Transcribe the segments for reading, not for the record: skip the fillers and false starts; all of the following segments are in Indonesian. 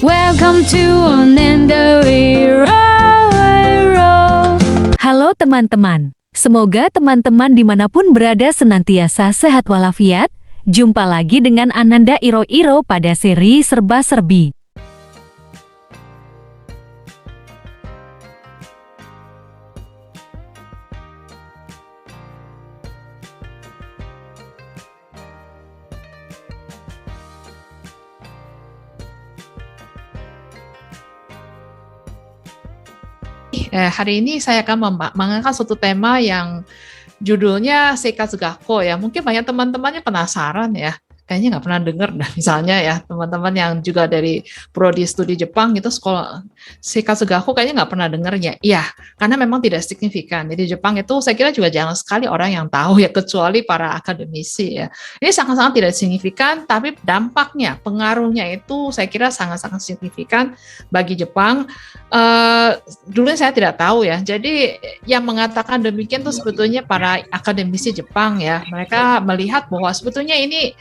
Welcome to Nendo Halo teman-teman, semoga teman-teman dimanapun berada senantiasa sehat walafiat. Jumpa lagi dengan Ananda Iro pada seri Serba-Serbi. Hari ini saya akan mengangkat suatu tema yang judulnya Seikatsu-gakko ya. Mungkin banyak teman-temannya penasaran ya. Kayaknya nggak pernah dengar, misalnya ya teman-teman yang juga dari prodi studi Jepang itu sekolah Seikatsu-gakko kayaknya nggak pernah dengarnya. Iya, karena memang tidak signifikan. Jadi Jepang itu saya kira juga jarang sekali orang yang tahu ya, kecuali para akademisi ya. Ini sangat-sangat tidak signifikan, tapi dampaknya, pengaruhnya itu saya kira sangat-sangat signifikan bagi Jepang. Dulu saya tidak tahu ya. Jadi yang mengatakan demikian itu sebetulnya para akademisi Jepang ya. Mereka melihat bahwa sebetulnya ini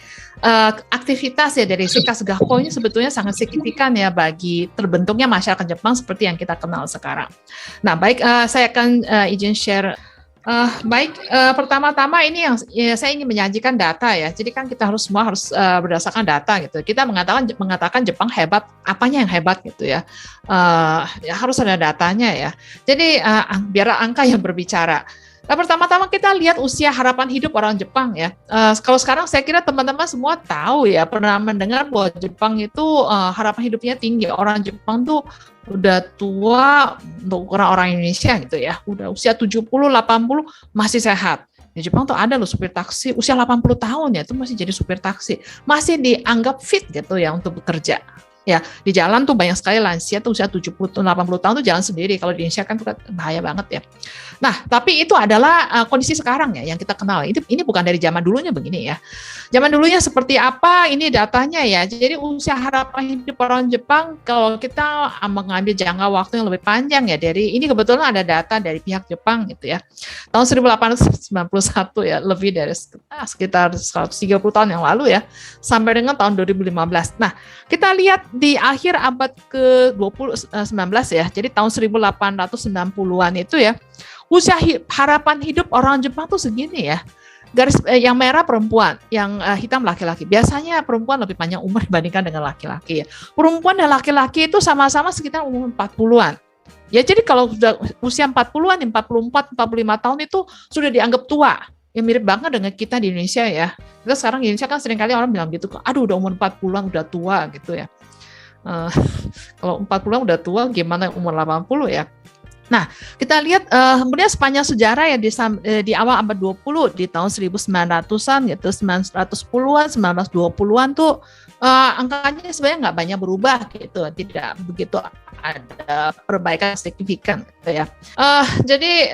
aktivitas ya dari Seikatsu-gakko ini sebetulnya sangat signifikan ya bagi terbentuknya masyarakat Jepang seperti yang kita kenal sekarang. Nah, baik, saya akan izin share. Pertama-tama ini yang ya, saya ingin menyajikan data ya. Jadi kan kita semua harus berdasarkan data gitu. Kita mengatakan Jepang hebat, apanya yang hebat gitu ya. Ya harus ada datanya ya. Jadi biar angka yang berbicara. Nah, pertama-tama kita lihat usia harapan hidup orang Jepang ya. Kalau sekarang saya kira teman-teman semua tahu ya, pernah mendengar bahwa Jepang itu harapan hidupnya tinggi. Orang Jepang tuh udah tua untuk orang-orang Indonesia gitu ya. Udah usia 70, 80 masih sehat. Di Jepang tuh ada loh supir taksi usia 80 tahun ya, itu masih jadi supir taksi. Masih dianggap fit gitu ya untuk bekerja. Ya, di jalan tuh banyak sekali lansia tuh usia 70 80 tahun tuh jalan sendiri. Kalau di Indonesia kan bahaya banget ya. Nah, tapi itu adalah kondisi sekarang ya yang kita kenal. Ini bukan dari zaman dulunya begini ya. Zaman dulunya seperti apa? Ini datanya ya. Jadi usia harapan hidup orang Jepang kalau kita mengambil jangka waktu yang lebih panjang ya, dari ini kebetulan ada data dari pihak Jepang gitu ya. Tahun 1891 ya, lebih dari sekitar 130 tahun yang lalu ya, sampai dengan tahun 2015. Nah, kita lihat di akhir abad ke-19 ya, jadi tahun 1890-an itu ya, usia harapan hidup orang Jepang tuh segini ya. Garis yang merah perempuan, yang hitam laki-laki. Biasanya perempuan lebih panjang umur dibandingkan dengan laki-laki ya. Perempuan dan laki-laki itu sama-sama sekitar umur 40-an. Ya, jadi kalau sudah usia 40-an, 44, 45 tahun itu sudah dianggap tua. Ya mirip banget dengan kita di Indonesia ya. Kita sekarang di Indonesia kan seringkali orang bilang gitu, aduh udah umur 40-an udah tua gitu ya. Kalau 40-an udah tua, gimana umur 80 ya? Nah, kita lihat kemudian sepanjang sejarah ya di awal abad 20, di tahun 1900-an gitu, 1910-an, 1920-an tuh angkanya sebenarnya nggak banyak berubah gitu, tidak begitu ada perbaikan signifikan gitu ya. Jadi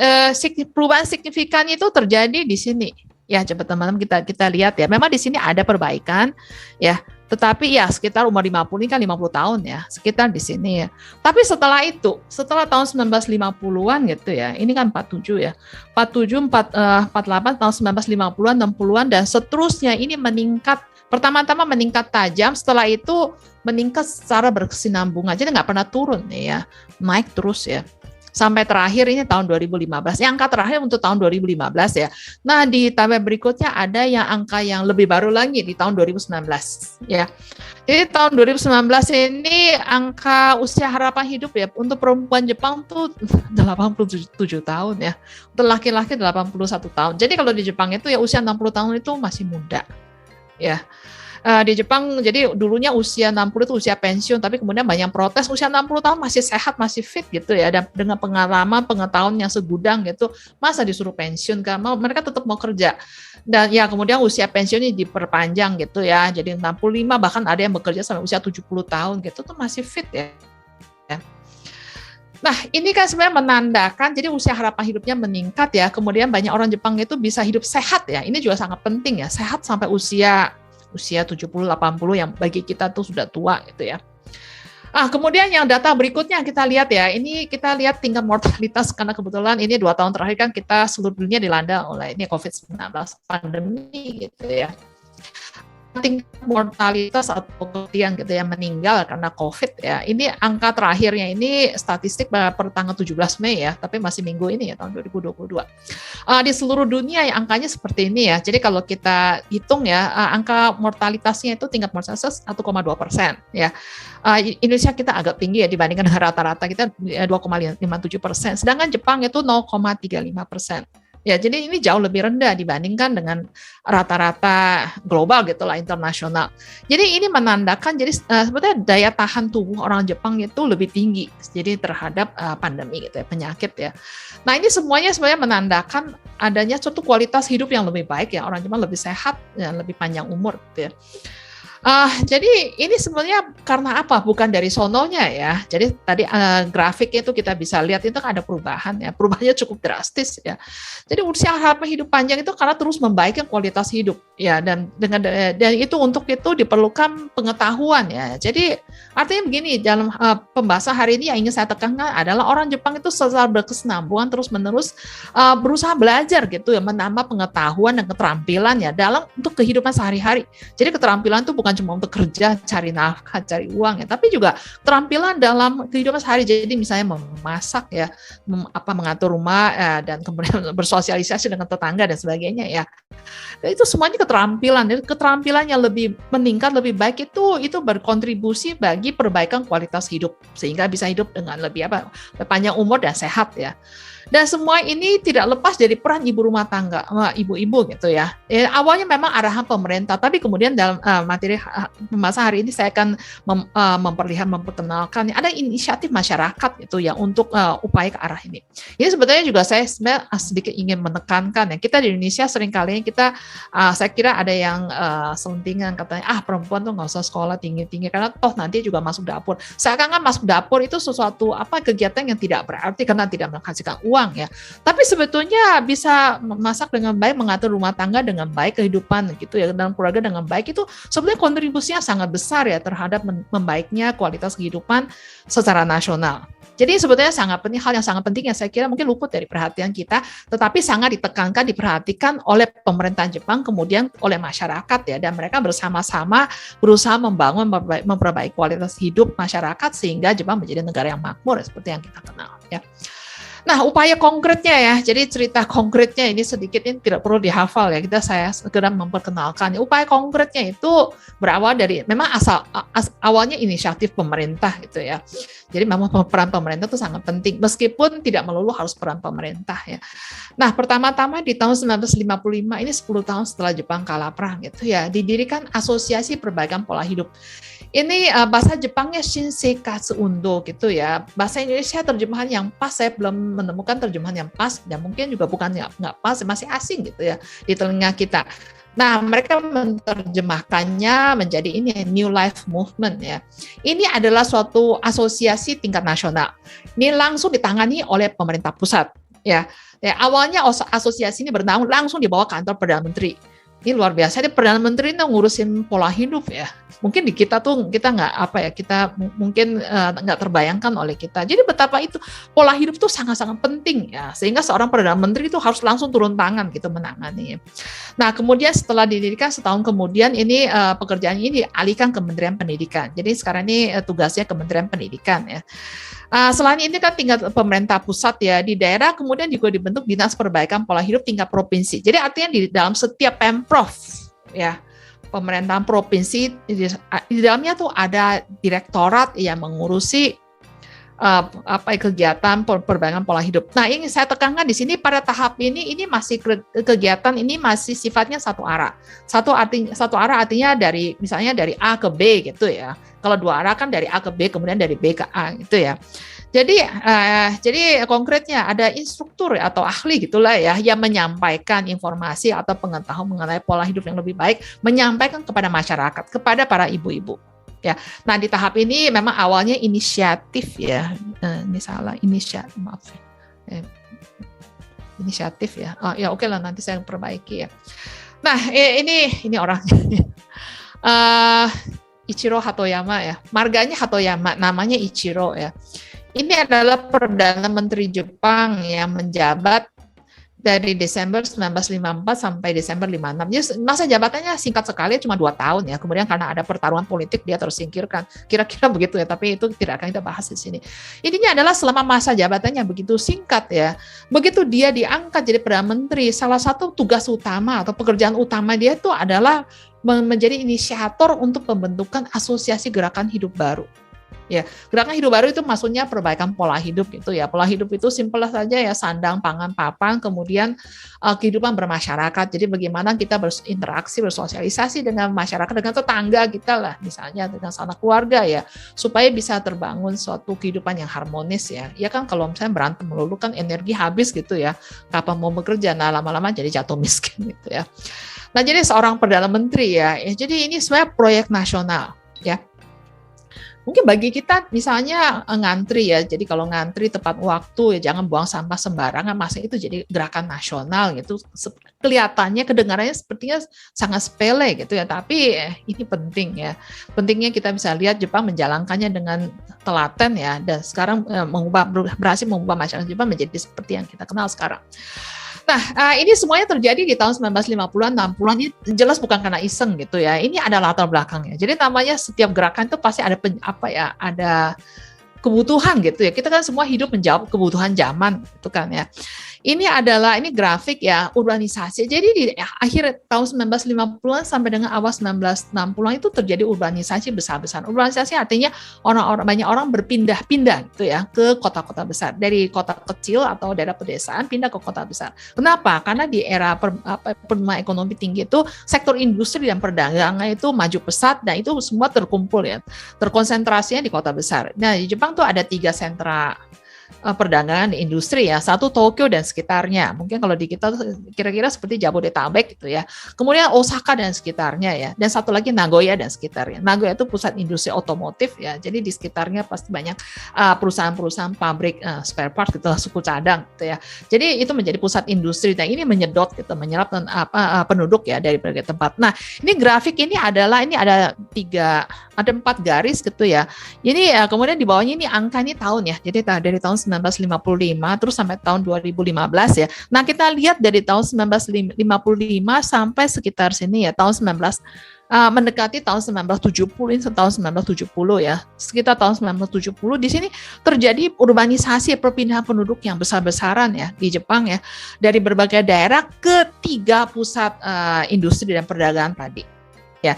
perubahan signifikan itu terjadi di sini. Ya, coba teman-teman kita lihat ya. Memang di sini ada perbaikan ya. Tetapi ya sekitar umur 50 ini kan 50 tahun ya, sekitar di sini ya. Tapi setelah itu, setelah tahun 1950-an gitu ya, ini kan 47 ya, 47, 48, tahun 1950-an, 60-an, dan seterusnya ini meningkat, pertama-tama meningkat tajam, setelah itu meningkat secara berkesinambungan, jadi nggak pernah turun ya, naik terus ya. Sampai terakhir ini tahun 2015. Yang angka terakhir untuk tahun 2015 ya. Nah, di tabel berikutnya ada yang angka yang lebih baru lagi di tahun 2019 ya. Jadi tahun 2019 ini angka usia harapan hidup ya untuk perempuan Jepang tuh 87 tahun ya. Untuk laki-laki 81 tahun. Jadi kalau di Jepang itu ya usia 60 tahun itu masih muda. Ya. Di Jepang jadi dulunya usia 60 itu usia pensiun, tapi kemudian banyak protes usia 60 tahun masih sehat, masih fit gitu ya, dan dengan pengalaman, pengetahuan yang segudang gitu, masa disuruh pensiun kan, mereka tetap mau kerja. Dan ya kemudian usia pensiunnya diperpanjang gitu ya, jadi 65, bahkan ada yang bekerja sampai usia 70 tahun gitu tuh masih fit ya. Nah, ini kan sebenarnya menandakan jadi usia harapan hidupnya meningkat ya, kemudian banyak orang Jepang itu bisa hidup sehat ya, ini juga sangat penting ya, sehat sampai usia 70-80 yang bagi kita tuh sudah tua gitu ya. Kemudian yang data berikutnya kita lihat ya, ini kita lihat tingkat mortalitas karena kebetulan ini 2 tahun terakhir kan kita seluruh dunia dilanda oleh ini COVID-19 pandemi gitu ya. tingkat mortalitas atau kematian gitu ya meninggal karena COVID ya. Ini angka terakhirnya ini statistik per tanggal 17 Mei ya, tapi masih minggu ini ya tahun 2022. Di seluruh dunia ya angkanya seperti ini ya. Jadi kalau kita hitung ya angka mortalitasnya itu tingkat mortalitas 1,2% ya. Indonesia kita agak tinggi ya dibandingkan dengan rata-rata kita 2,57%. Sedangkan Jepang itu 0,35%. Ya, jadi ini jauh lebih rendah dibandingkan dengan rata-rata global gitulah internasional. Jadi ini menandakan jadi sebetulnya daya tahan tubuh orang Jepang itu lebih tinggi jadi terhadap pandemi gitu ya, penyakit ya. Nah, ini semuanya sebenarnya menandakan adanya suatu kualitas hidup yang lebih baik ya, orang Jepang lebih sehat ya, lebih panjang umur gitu ya. Jadi ini sebenarnya karena apa? Bukan dari sononya ya. Jadi tadi grafik itu kita bisa lihat itu kan ada perubahan ya. Perubahannya cukup drastis ya. Jadi usia harapan hidup panjang itu karena terus membaikkan kualitas hidup ya dan itu untuk itu diperlukan pengetahuan ya. Jadi artinya begini dalam pembahasan hari ini yang ingin saya tekankan adalah orang Jepang itu secara berkesinambungan terus-menerus berusaha belajar gitu ya, menambah pengetahuan dan keterampilan ya dalam untuk kehidupan sehari-hari. Jadi keterampilan itu bukan cuma untuk kerja, cari nafkah, cari uang ya, tapi juga keterampilan dalam kehidupan sehari. Jadi misalnya memasak ya, mengatur rumah dan kemudian bersosialisasi dengan tetangga dan sebagainya ya. Dan itu semuanya keterampilan. Jadi keterampilan yang lebih meningkat, lebih baik itu berkontribusi bagi perbaikan kualitas hidup sehingga bisa hidup dengan lebih panjang umur dan sehat ya. Dan semua ini tidak lepas dari peran ibu rumah tangga, ibu-ibu gitu ya. Awalnya memang arahan pemerintah, tapi kemudian dalam materi pembahasan hari ini saya akan memperkenalkan ada inisiatif masyarakat gitu ya untuk upaya ke arah ini. Ini sebetulnya juga saya sebenarnya sedikit ingin menekankan ya. Kita di Indonesia seringkali saya kira ada yang selentingan katanya perempuan tuh nggak usah sekolah tinggi-tinggi karena toh nanti juga masuk dapur. Seakan-akan masuk dapur itu sesuatu kegiatan yang tidak berarti karena tidak menghasilkan uang ya. Tapi sebetulnya bisa memasak dengan baik, mengatur rumah tangga dengan baik, kehidupan gitu ya dalam keluarga dengan baik itu sebenarnya kontribusinya sangat besar ya terhadap membaiknya kualitas kehidupan secara nasional. Jadi sebetulnya hal yang sangat penting yang saya kira mungkin luput dari perhatian kita, tetapi sangat diperhatikan oleh pemerintah Jepang, kemudian oleh masyarakat ya, dan mereka bersama-sama berusaha memperbaiki kualitas hidup masyarakat sehingga Jepang menjadi negara yang makmur seperti yang kita kenal ya. Nah, upaya konkretnya ya, jadi cerita konkretnya ini sedikit ini tidak perlu dihafal ya, saya segera memperkenalkan. Upaya konkretnya itu berawal dari, memang awalnya inisiatif pemerintah gitu ya. Jadi memang peran pemerintah itu sangat penting, meskipun tidak melulu harus peran pemerintah ya. Nah, pertama-tama di tahun 1955, ini 10 tahun setelah Jepang kalah perang gitu ya, didirikan Asosiasi Perbaikan Pola Hidup. Ini bahasa Jepangnya Shinseikatsu Undo gitu ya. Bahasa Indonesia terjemahan yang pas, saya belum menemukan terjemahan yang pas, dan mungkin juga bukan nggak pas, masih asing gitu ya di telinga kita. Nah, mereka menerjemahkannya menjadi ini New Life Movement ya. Ini adalah suatu asosiasi tingkat nasional. Ini langsung ditangani oleh pemerintah pusat ya. Awalnya asosiasi ini bernaung langsung di bawah kantor Perdana Menteri. Ini luar biasa, ini Perdana Menteri itu ngurusin pola hidup ya. Mungkin di kita nggak kita mungkin nggak terbayangkan oleh kita. Jadi betapa itu pola hidup itu sangat-sangat penting ya, sehingga seorang Perdana Menteri itu harus langsung turun tangan gitu menangani. Nah, kemudian setelah didirikan setahun kemudian ini pekerjaan ini dialihkan ke Kementerian Pendidikan. Jadi sekarang ini tugasnya Kementerian Pendidikan ya. Selain ini kan tingkat pemerintah pusat ya, di daerah kemudian juga dibentuk Dinas Perbaikan Pola Hidup tingkat provinsi. Jadi artinya di dalam setiap Pemprov ya, pemerintahan provinsi di dalamnya tuh ada direktorat yang mengurusi kegiatan perbaikan pola hidup. Nah, ini saya tekankan di sini pada tahap ini masih kegiatan ini masih sifatnya satu arah. Satu arah artinya misalnya dari A ke B gitu ya. Kalau dua arah kan dari A ke B kemudian dari B ke A gitu ya. Jadi konkretnya ada instruktur atau ahli gitulah ya yang menyampaikan informasi atau pengetahuan mengenai pola hidup yang lebih baik, menyampaikan kepada masyarakat, kepada para ibu-ibu. Ya, nah di tahap ini memang awalnya inisiatif ya, inisiatif ya. Ya oke lah, nanti saya perbaiki ya. Nah ini orangnya, Ichiro Hatoyama ya, marganya Hatoyama, namanya Ichiro ya. Ini adalah Perdana Menteri Jepang yang menjabat dari Desember 1954 sampai Desember 56. Jadi masa jabatannya singkat sekali, cuma 2 tahun ya. Kemudian karena ada pertarungan politik dia tersingkirkan. Kira-kira begitu ya, tapi itu tidak akan kita bahas di sini. Intinya adalah selama masa jabatannya begitu singkat ya, begitu dia diangkat jadi Perdana Menteri, salah satu tugas utama atau pekerjaan utama dia itu adalah menjadi inisiator untuk pembentukan asosiasi gerakan hidup baru. Ya, gerakan hidup baru itu maksudnya perbaikan pola hidup gitu ya. Pola hidup itu simpel saja ya, sandang, pangan, papan, kemudian kehidupan bermasyarakat. Jadi bagaimana kita berinteraksi, bersosialisasi dengan masyarakat, dengan tetangga kita lah, misalnya dengan sanak keluarga ya, supaya bisa terbangun suatu kehidupan yang harmonis ya. Ya kan kalau misalnya berantem melulu kan energi habis gitu ya. Kapan mau bekerja? Nah, lama-lama jadi jatuh miskin gitu ya. Nah, jadi seorang Perdana Menteri ya, jadi ini sebenarnya proyek nasional ya. Mungkin bagi kita misalnya ngantri ya, jadi kalau ngantri tepat waktu ya, jangan buang sampah sembarangan, masa itu jadi gerakan nasional gitu. Kelihatannya, kedengarannya sepertinya sangat sepele gitu ya, tapi ini penting ya. Pentingnya kita bisa lihat Jepang menjalankannya dengan telaten ya, dan sekarang berhasil mengubah masyarakat Jepang menjadi seperti yang kita kenal sekarang. Nah, ini semuanya terjadi di tahun 1950-an, 60-an, ini jelas bukan karena iseng gitu ya. Ini ada latar belakangnya. Jadi namanya setiap gerakan itu pasti ada ada kebutuhan gitu ya. Kita kan semua hidup menjawab kebutuhan zaman gitu kan ya. Ini grafik ya, urbanisasi. Jadi di akhir tahun 1950-an sampai dengan awal 1960-an itu terjadi urbanisasi besar-besaran. Urbanisasi artinya banyak orang berpindah-pindah gitu ya ke kota-kota besar. Dari kota kecil atau daerah pedesaan pindah ke kota besar. Kenapa? Karena di era pertumbuhan ekonomi tinggi itu sektor industri dan perdagangan itu maju pesat dan itu semua terkumpul ya. Terkonsentrasinya di kota besar. Nah, di Jepang tuh ada 3 sentra perdagangan industri ya, satu Tokyo dan sekitarnya, mungkin kalau di kita kira-kira seperti Jabodetabek gitu ya, kemudian Osaka dan sekitarnya ya, dan satu lagi Nagoya dan sekitarnya. Nagoya itu pusat industri otomotif ya, jadi di sekitarnya pasti banyak perusahaan-perusahaan pabrik spare part gitu, suku cadang gitu ya, jadi itu menjadi pusat industri dan ini menyedot gitu, menyerap penduduk ya dari berbagai tempat. Nah, ini grafik ini ada 4 garis gitu ya. Ini kemudian di bawahnya ini angka ini tahun ya. Jadi dari tahun 1955 terus sampai tahun 2015 ya. Nah, kita lihat dari tahun 1955 sampai sekitar sini ya, tahun 19 mendekati tahun 1970, ini tahun 1970 ya. Sekitar tahun 1970 di sini terjadi urbanisasi, perpindahan penduduk yang besar-besaran ya di Jepang ya, dari berbagai daerah ke 3 pusat industri dan perdagangan tadi. Ya,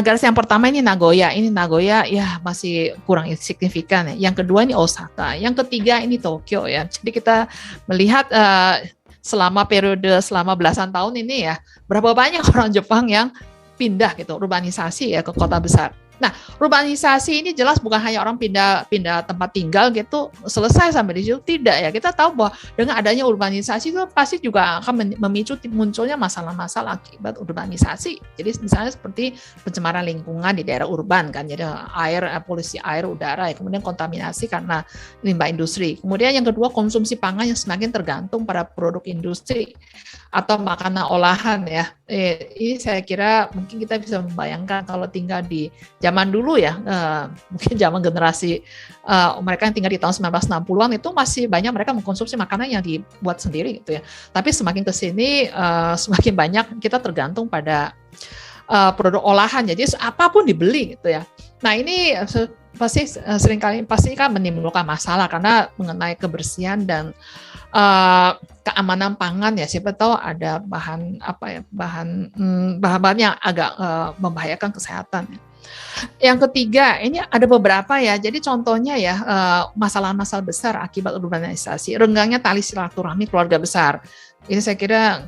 garis yang pertama ini Nagoya. Ini Nagoya ya masih kurang signifikan ya. Yang kedua ini Osaka. Yang ketiga ini Tokyo ya. Jadi kita melihat selama belasan tahun ini ya, berapa banyak orang Jepang yang pindah gitu, urbanisasi ya ke kota besar. Nah, urbanisasi ini jelas bukan hanya orang pindah tempat tinggal gitu selesai sampai di situ, tidak ya. Kita tahu bahwa dengan adanya urbanisasi itu pasti juga akan memicu munculnya masalah-masalah akibat urbanisasi. Jadi misalnya seperti pencemaran lingkungan di daerah urban kan, jadi polusi air, udara ya, kemudian kontaminasi karena limbah industri. Kemudian yang kedua, konsumsi pangan yang semakin tergantung pada produk industri atau makanan olahan ya. Ini saya kira mungkin kita bisa membayangkan kalau tinggal di zaman dulu ya, mungkin zaman generasi mereka yang tinggal di tahun 1960-an itu masih banyak mereka mengkonsumsi makanan yang dibuat sendiri gitu ya. Tapi semakin ke sini semakin banyak kita tergantung pada produk olahan, jadi apapun dibeli gitu ya. Nah, ini pasti seringkali kan menimbulkan masalah karena mengenai kebersihan dan keamanan pangan ya, siapa tahu ada bahan-bahan yang agak membahayakan kesehatan ya. Yang ketiga, ini ada beberapa ya. Jadi contohnya ya, masalah-masalah besar akibat urbanisasi, renggangnya tali silaturahmi keluarga besar. Ini saya kira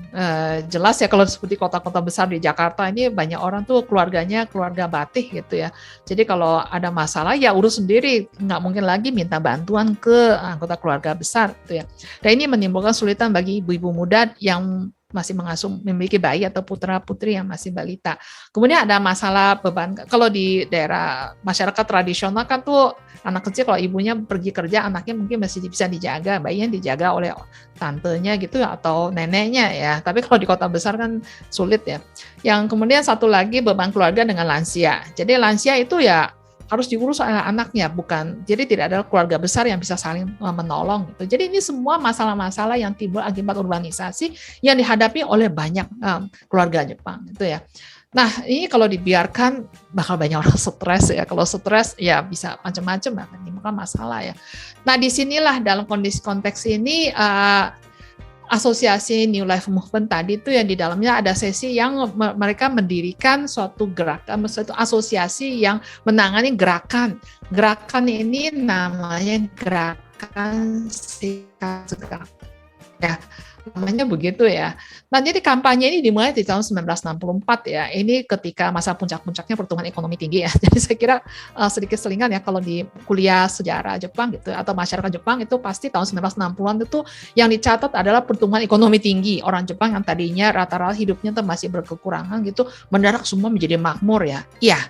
jelas ya, kalau seperti kota-kota besar di Jakarta ini banyak orang tuh keluarganya keluarga batik gitu ya. Jadi kalau ada masalah ya urus sendiri, nggak mungkin lagi minta bantuan ke anggota keluarga besar gitu ya. Dan ini menimbulkan kesulitan bagi ibu-ibu muda yang masih memiliki bayi atau putra-putri yang masih balita. Kemudian ada masalah beban, kalau di daerah masyarakat tradisional kan tuh anak kecil kalau ibunya pergi kerja, anaknya mungkin masih bisa dijaga, bayinya dijaga oleh tantenya gitu atau neneknya ya. Tapi kalau di kota besar kan sulit ya. Yang kemudian satu lagi beban keluarga dengan lansia. Jadi lansia itu ya harus diurus oleh anaknya, bukan. Jadi tidak ada keluarga besar yang bisa saling menolong gitu. Jadi ini semua masalah-masalah yang timbul akibat urbanisasi yang dihadapi oleh banyak keluarga Jepang gitu ya. Nah, ini kalau dibiarkan bakal banyak orang stres ya. Kalau stres ya bisa macam-macam, menimbulkan masalah ya. Nah, disinilah dalam kondisi konteks ini asosiasi New Life Movement tadi itu yang di dalamnya ada sesi yang mereka mendirikan suatu gerakan, suatu asosiasi yang menangani gerakan. Gerakan ini namanya gerakan sikat segala. Ya, namanya begitu ya. Nah, jadi kampanye ini dimulai di tahun 1964 ya. Ini ketika masa puncak-puncaknya pertumbuhan ekonomi tinggi ya. Jadi saya kira sedikit selingan ya kalau di kuliah sejarah Jepang gitu atau masyarakat Jepang itu pasti tahun 1960-an itu yang dicatat adalah pertumbuhan ekonomi tinggi. Orang Jepang yang tadinya rata-rata hidupnya tuh masih berkekurangan gitu mendadak semua menjadi makmur ya. Iya.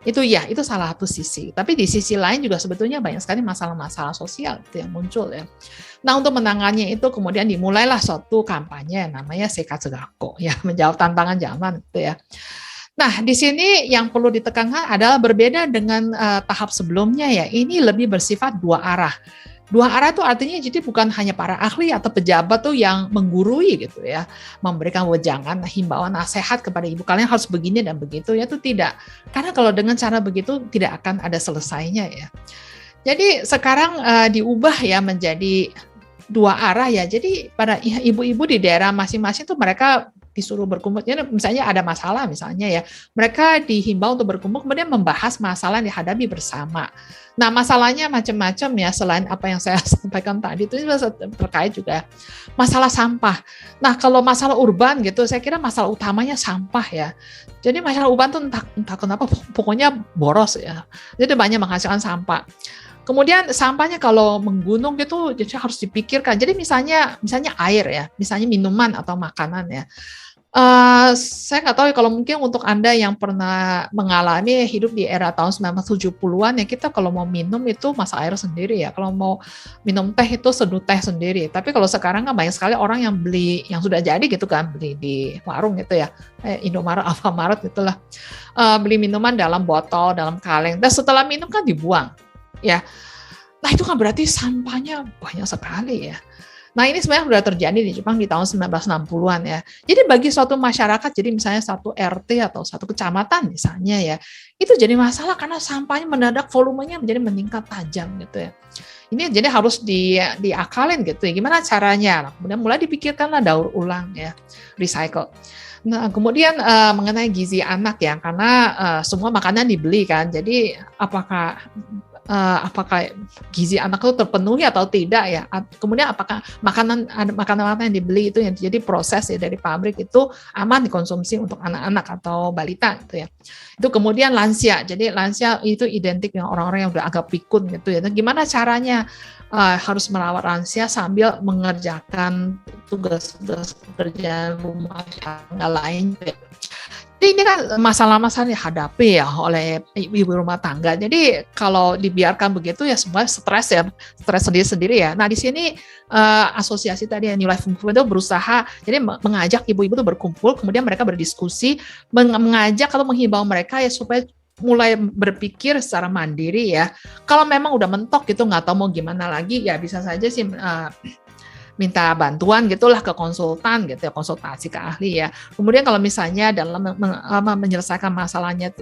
Itu salah satu sisi. Tapi di sisi lain juga sebetulnya banyak sekali masalah-masalah sosial itu yang muncul ya. Nah, untuk menangannya itu kemudian dimulailah suatu kampanye namanya Seikatsugakko ya, menjawab tantangan zaman gitu ya. Nah, di sini yang perlu ditekankan adalah berbeda dengan tahap sebelumnya ya. Ini lebih bersifat dua arah. Dua arah itu artinya jadi bukan hanya para ahli atau pejabat tuh yang menggurui gitu ya, memberikan wejangan, himbauan, nasihat kepada ibu kalian harus begini dan begitu ya, itu tidak. Karena kalau dengan cara begitu tidak akan ada selesainya ya. Jadi sekarang diubah ya menjadi dua arah ya. Jadi pada ibu-ibu di daerah masing-masing tuh mereka disuruh berkumpul. Jadi misalnya ada masalah misalnya ya, mereka dihimbau untuk berkumpul kemudian membahas masalah yang dihadapi bersama. Nah, masalahnya macam-macam ya, selain apa yang saya sampaikan tadi itu terkait juga masalah sampah. Nah, kalau masalah urban gitu, saya kira masalah utamanya sampah ya. Jadi masalah urban tuh entah kenapa pokoknya boros ya. Jadi banyak menghasilkan sampah. Kemudian sampahnya kalau menggunung gitu jadi harus dipikirkan. Jadi misalnya air ya, misalnya minuman atau makanan ya. Saya nggak tahu ya, kalau mungkin untuk Anda yang pernah mengalami hidup di era tahun 1970-an ya, kita kalau mau minum itu masak air sendiri ya. Kalau mau minum teh itu seduh teh sendiri. Tapi kalau sekarang kan banyak sekali orang yang beli yang sudah jadi gitu kan, beli di warung gitu ya, Indomaret, Alfamaret gitulah. Beli minuman dalam botol, dalam kaleng. Dan setelah minum kan dibuang ya. Nah, itu kan berarti sampahnya banyak sekali ya. Nah, ini sebenarnya sudah terjadi di Jepang di tahun 1960-an ya. Jadi bagi suatu masyarakat, jadi misalnya satu RT atau satu kecamatan misalnya ya, itu jadi masalah karena sampahnya mendadak volumenya menjadi meningkat tajam gitu ya. Ini jadi harus diakalin gitu ya. Gimana caranya? Nah, kemudian mulai dipikirkanlah daur ulang ya, recycle. Nah, kemudian mengenai gizi anak ya, karena semua makanan dibeli kan. Jadi apakah gizi anak itu terpenuhi atau tidak ya. Kemudian apakah makanan yang dibeli itu yang jadi proses ya dari pabrik itu aman dikonsumsi untuk anak-anak atau balita gitu ya. Itu kemudian lansia. Jadi lansia itu identik dengan orang-orang yang udah agak pikun gitu ya. Dan gimana caranya harus merawat lansia sambil mengerjakan tugas-tugas pekerjaan rumah tangga lain gitu ya. Jadi ini kan masalah-masalah dihadapi ya oleh ibu rumah tangga. Jadi kalau dibiarkan begitu ya semua stres sendiri-sendiri ya. Nah, di sini asosiasi tadi New Life Movement itu berusaha jadi mengajak ibu-ibu itu berkumpul, kemudian mereka berdiskusi, mengajak atau menghimbau mereka ya supaya mulai berpikir secara mandiri ya. Kalau memang udah mentok gitu nggak tahu mau gimana lagi ya bisa saja sih minta bantuan gitulah ke konsultan gitu ya, konsultasi ke ahli ya. Kemudian kalau misalnya dalam menyelesaikan masalahnya,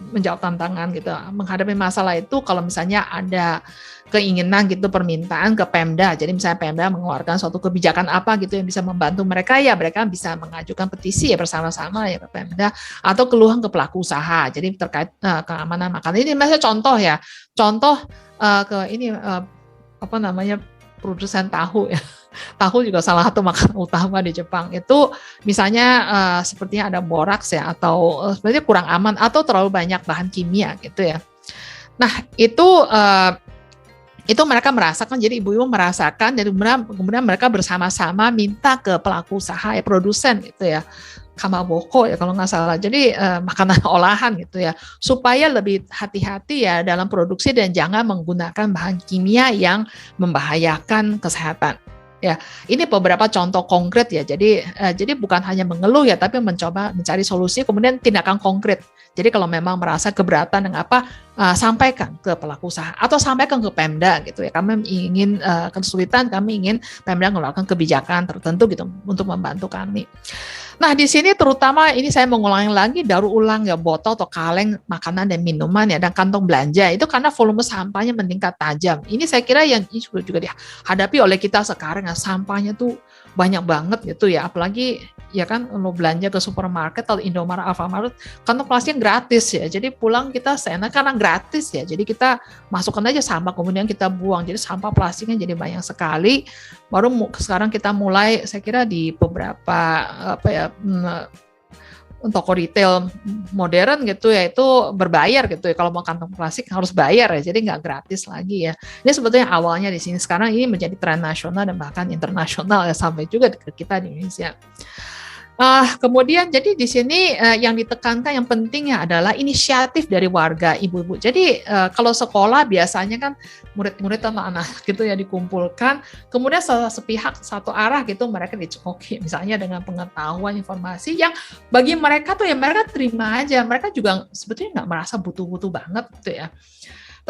menjawab tantangan gitu, menghadapi masalah itu kalau misalnya ada keinginan gitu, permintaan ke Pemda. Jadi misalnya Pemda mengeluarkan suatu kebijakan apa gitu yang bisa membantu mereka ya, mereka bisa mengajukan petisi ya bersama-sama ya ke Pemda atau keluhan ke pelaku usaha. Jadi terkait keamanan makanan. Ini misalnya contoh ya. Contoh ke ini apa namanya produsen tahu ya. Tahu juga salah satu makanan utama di Jepang. Itu misalnya sepertinya ada boraks ya atau sebenarnya kurang aman atau terlalu banyak bahan kimia gitu ya. Nah, itu mereka merasakan, jadi ibu-ibu merasakan dan kemudian mereka bersama-sama minta ke pelaku usaha ya, produsen gitu ya. Kamaboko ya kalau nggak salah. Jadi makanan olahan gitu ya, supaya lebih hati-hati ya dalam produksi dan jangan menggunakan bahan kimia yang membahayakan kesehatan. Ya, ini beberapa contoh konkret ya. Jadi bukan hanya mengeluh ya, tapi mencoba mencari solusi, kemudian tindakan konkret. Jadi kalau memang merasa keberatan dengan apa, sampaikan ke pelaku usaha atau sampaikan ke Pemda gitu ya. Kami ingin kesulitan, kami ingin Pemda mengeluarkan kebijakan tertentu gitu untuk membantu kami. Nah, di sini terutama ini saya mengulangi lagi, daur ulang ya, botol atau kaleng makanan dan minuman ya, dan kantong belanja itu karena volume sampahnya meningkat tajam. Ini saya kira yang juga dihadapi oleh kita sekarang ya, sampahnya tuh banyak banget gitu ya, apalagi ya kan kalau belanja ke supermarket atau Indomaret, Alfamart, kantong plastiknya gratis ya. Jadi pulang kita seenak karena gratis ya. Jadi kita masukkan aja sampah kemudian kita buang. Jadi sampah plastiknya jadi banyak sekali. Baru sekarang kita mulai saya kira di beberapa toko retail modern gitu ya, itu berbayar gitu ya. Kalau mau kantong plastik harus bayar ya, jadi nggak gratis lagi ya. Ini sebetulnya awalnya di sini, sekarang ini menjadi tren nasional dan bahkan internasional ya, sampai juga ke kita di Indonesia. Kemudian jadi di sini yang ditekankan yang pentingnya adalah inisiatif dari warga, ibu-ibu. Jadi kalau sekolah biasanya kan murid-murid sama anak gitu ya dikumpulkan, kemudian sepihak satu arah gitu mereka dicekoki, misalnya dengan pengetahuan informasi yang bagi mereka tuh ya mereka terima aja, mereka juga sebetulnya nggak merasa butuh-butuh banget gitu ya.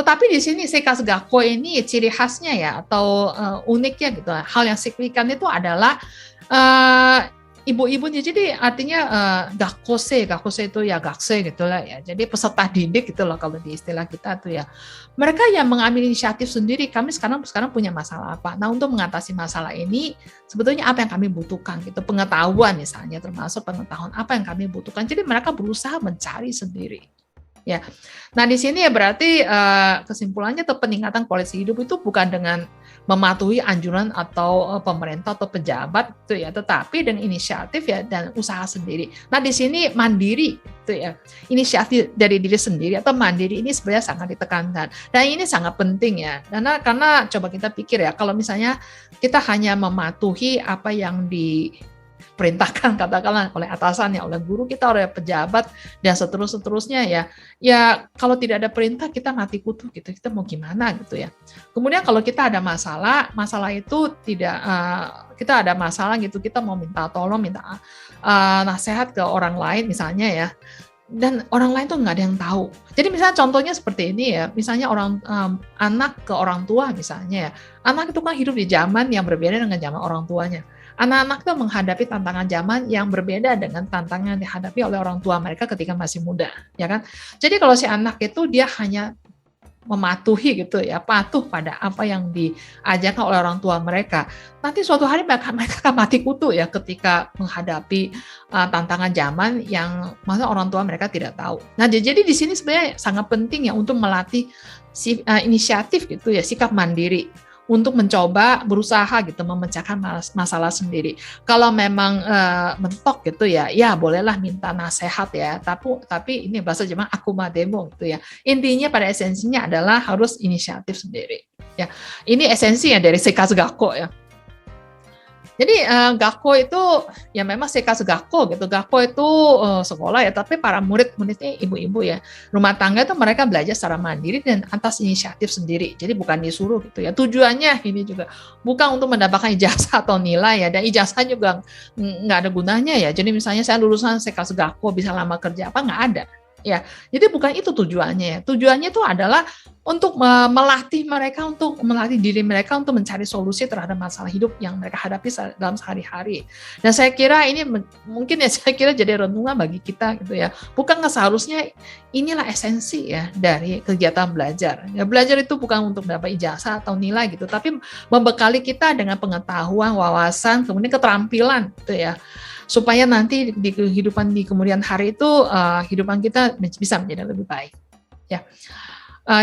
Tetapi di sini Sekas Gakko ini ciri khasnya ya atau uniknya gitu, hal yang signifikan itu adalah ibu-ibunya. Jadi artinya gakose itu ya gakse gitulah ya. Jadi peserta didik gitu loh kalau di istilah kita tuh ya. Mereka yang mengambil inisiatif sendiri. Kami sekarang punya masalah apa? Nah, untuk mengatasi masalah ini sebetulnya apa yang kami butuhkan gitu. Pengetahuan misalnya, termasuk pengetahuan apa yang kami butuhkan. Jadi mereka berusaha mencari sendiri. Ya. Nah, di sini ya berarti kesimpulannya atau peningkatan kualitas hidup itu bukan dengan mematuhi anjuran atau pemerintah atau pejabat itu ya, tetapi dengan inisiatif ya dan usaha sendiri. Nah, di sini mandiri itu ya. Inisiatif dari diri sendiri atau mandiri ini sebenarnya sangat ditekankan. Dan ini sangat penting ya. Karena coba kita pikir ya, kalau misalnya kita hanya mematuhi apa yang diperintahkan katakanlah oleh atasan ya, oleh guru kita, oleh pejabat dan seterusnya ya kalau tidak ada perintah kita mati kutu gitu, kita mau gimana gitu ya. Kemudian kalau kita ada masalah itu tidak kita ada masalah gitu, kita mau minta tolong, minta nasihat ke orang lain misalnya ya, dan orang lain tuh nggak ada yang tahu. Jadi misalnya contohnya seperti ini ya, misalnya anak ke orang tua misalnya ya, anak itu kan hidup di zaman yang berbeda dengan zaman orang tuanya. Anak-anak itu menghadapi tantangan zaman yang berbeda dengan tantangan yang dihadapi oleh orang tua mereka ketika masih muda, ya kan? Jadi kalau si anak itu dia hanya mematuhi gitu ya, patuh pada apa yang diajarkan oleh orang tua mereka, nanti suatu hari mereka akan mati kutu ya ketika menghadapi tantangan zaman yang masa orang tua mereka tidak tahu. Nah, jadi di sini sebenarnya sangat penting ya untuk melatih inisiatif gitu ya, sikap mandiri untuk mencoba berusaha gitu memecahkan masalah sendiri. Kalau memang mentok gitu ya bolehlah minta nasihat ya. Tapi ini bahasa Jepang akumademo gitu ya. Intinya pada esensinya adalah harus inisiatif sendiri. Ya, ini esensinya dari Sekas Gakko ya. Jadi Gakko itu ya memang Sekas Gakko gitu. Gakko itu sekolah ya, tapi para muridnya ibu-ibu ya. Rumah tangga itu mereka belajar secara mandiri dan atas inisiatif sendiri. Jadi bukan disuruh gitu ya. Tujuannya ini juga bukan untuk mendapatkan ijazah atau nilai ya. Dan ijazah juga nggak ada gunanya ya. Jadi misalnya saya lulusan Sekas Gakko bisa lama kerja apa, nggak ada. Ya, jadi bukan itu tujuannya. Tujuannya itu adalah untuk melatih diri mereka untuk mencari solusi terhadap masalah hidup yang mereka hadapi dalam sehari-hari. Dan saya kira ini mungkin ya jadi renungan bagi kita gitu ya. Bukan seharusnya inilah esensi ya dari kegiatan belajar. Ya, belajar itu bukan untuk mendapat ijazah atau nilai gitu, tapi membekali kita dengan pengetahuan, wawasan, kemudian keterampilan gitu ya. Supaya nanti di kehidupan di kemudian hari itu kehidupan kita bisa menjadi lebih baik. Ya,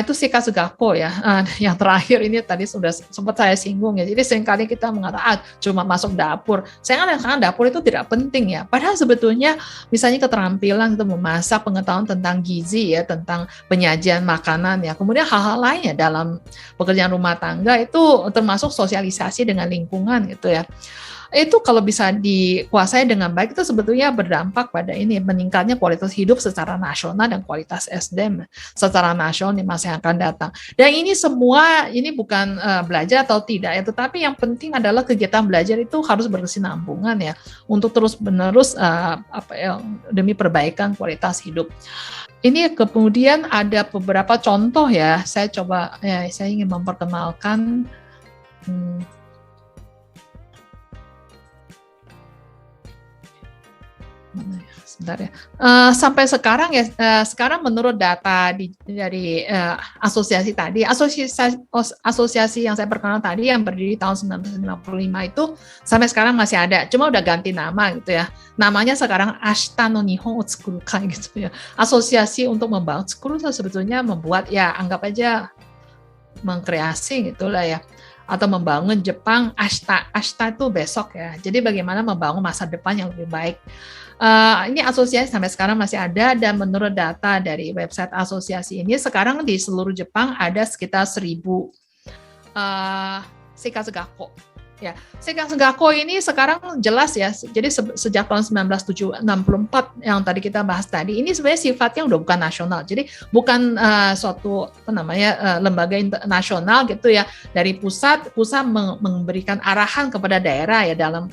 itu Sekas Gakko ya. Yang terakhir ini tadi sudah sempat saya singgung ya. Jadi seringkali kita mengatakan cuma masuk dapur. Saya kan dapur itu tidak penting ya. Padahal sebetulnya misalnya keterampilan untuk memasak, pengetahuan tentang gizi ya, tentang penyajian makanan ya. Kemudian hal-hal lainnya dalam pekerjaan rumah tangga itu termasuk sosialisasi dengan lingkungan gitu ya. itu kalau bisa dikuasai dengan baik itu sebetulnya berdampak pada ini meningkatnya kualitas hidup secara nasional dan kualitas SDM secara nasional di masa yang akan datang. Dan ini semua ini bukan belajar atau tidak ya, tetapi yang penting adalah kegiatan belajar itu harus berkesinambungan ya untuk terus-menerus demi perbaikan kualitas hidup. Ini kemudian ada beberapa contoh ya, saya ingin memperkenalkan sebentar ya. Sampai sekarang ya, sekarang menurut data dari asosiasi tadi, asosiasi yang saya perkenalkan tadi yang berdiri tahun 1995 itu sampai sekarang masih ada, cuma udah ganti nama gitu ya. Namanya sekarang Ashita no Nihon o Tsukurukai gitu ya. Asosiasi untuk membangun Tsukuru sebetulnya membuat ya anggap aja mengkreasi gitulah ya. Atau membangun Jepang Ashita itu besok ya. Jadi bagaimana membangun masa depan yang lebih baik. Ini asosiasi sampai sekarang masih ada dan menurut data dari website asosiasi ini sekarang di seluruh Jepang ada sekitar 1.000 Seikatsu-gakko. Ya, Seikatsu-gakko ini sekarang jelas ya. Jadi sejak tahun 1964 yang tadi kita bahas tadi, ini sebenarnya sifatnya udah bukan nasional. Jadi bukan suatu lembaga internasional gitu ya. Dari pusat memberikan arahan kepada daerah ya dalam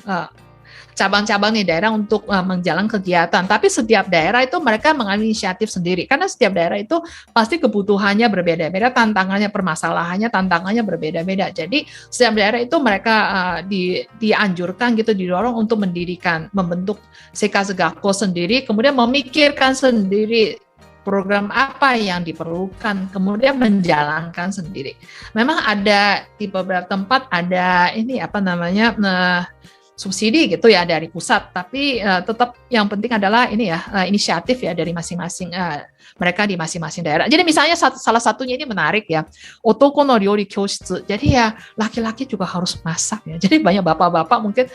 cabang-cabang di daerah untuk menjalankan kegiatan. Tapi setiap daerah itu mereka mengambil inisiatif sendiri. Karena setiap daerah itu pasti kebutuhannya berbeda-beda, tantangannya, permasalahannya, tantangannya berbeda-beda. Jadi setiap daerah itu mereka dianjurkan gitu, didorong untuk membentuk Seikatsu-gakko sendiri, kemudian memikirkan sendiri program apa yang diperlukan, kemudian menjalankan sendiri. Memang ada di beberapa tempat ada subsidi gitu ya dari pusat, tapi tetap yang penting adalah ini ya inisiatif ya dari masing-masing mereka di masing-masing daerah. Jadi misalnya salah satunya ini menarik ya, otoko no ryori kyoshitsu. Jadi ya laki-laki juga harus masak ya. Jadi banyak bapak-bapak mungkin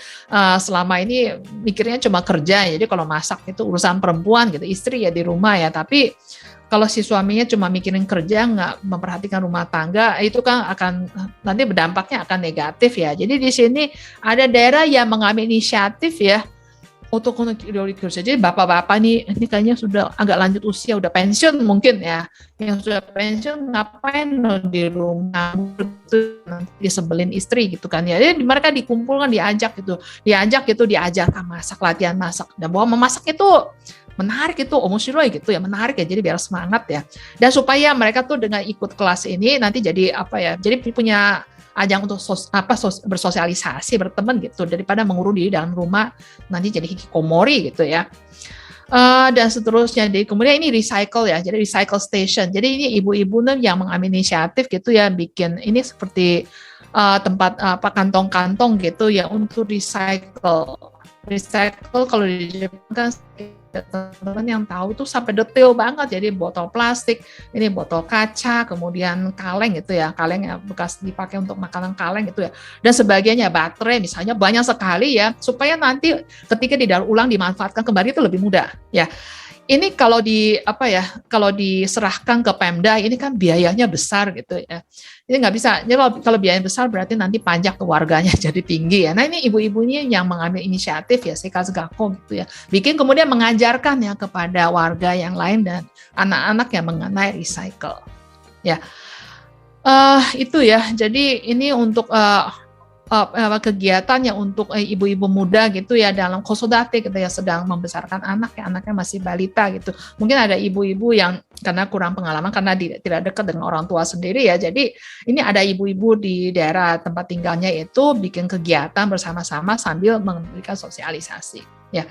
selama ini mikirnya cuma kerja ya. Jadi kalau masak itu urusan perempuan gitu, istri ya di rumah ya. Tapi kalau si suaminya cuma mikirin kerja, nggak memperhatikan rumah tangga, itu kan akan nanti berdampaknya akan negatif ya. Jadi di sini ada daerah yang mengambil inisiatif ya untuk jadi bapak-bapak nih, ini kayaknya sudah agak lanjut usia, udah pensiun mungkin ya. Yang sudah pensiun ngapain di rumah nanti disebelin istri gitu kan ya. Jadi mereka dikumpulkan, diajarkan masak, latihan masak. Dan bahwa memasak itu menarik itu, omoshiroi gitu ya, menarik ya, jadi biar semangat ya. Dan supaya mereka tuh dengan ikut kelas ini nanti jadi jadi punya ajang untuk bersosialisasi, berteman gitu, daripada mengurung diri dalam rumah, nanti jadi hikikomori gitu ya. Dan seterusnya. Jadi kemudian ini recycle ya, jadi recycle station. Jadi ini ibu-ibu yang mengambil inisiatif gitu ya, bikin ini seperti tempat kantong-kantong gitu ya untuk recycle. Recycle kalau di Jepang kan teman-teman yang tahu tuh sampai detail banget, jadi botol plastik, ini botol kaca, kemudian kaleng gitu ya, kaleng yang bekas dipakai untuk makanan kaleng gitu ya, dan sebagainya, baterai misalnya, banyak sekali ya, supaya nanti ketika didaur ulang dimanfaatkan kembali itu lebih mudah ya. Ini kalau kalau diserahkan ke Pemda ini kan biayanya besar gitu ya. Ini nggak bisa. Jadi kalau biayanya besar berarti nanti pajak ke warganya jadi tinggi ya. Nah ini ibu-ibunya yang mengambil inisiatif ya, Seikatsu-gakko gitu ya. Bikin kemudian mengajarkan ya kepada warga yang lain dan anak-anak yang mengenai recycle. Ya, itu ya. Jadi ini untuk kegiatan yang untuk ibu-ibu muda gitu ya dalam kosodate gitu ya, sedang membesarkan anak ya, anaknya masih balita gitu. Mungkin ada ibu-ibu yang karena kurang pengalaman karena tidak dekat dengan orang tua sendiri ya. Jadi ini ada ibu-ibu di daerah tempat tinggalnya itu bikin kegiatan bersama-sama sambil memberikan sosialisasi ya.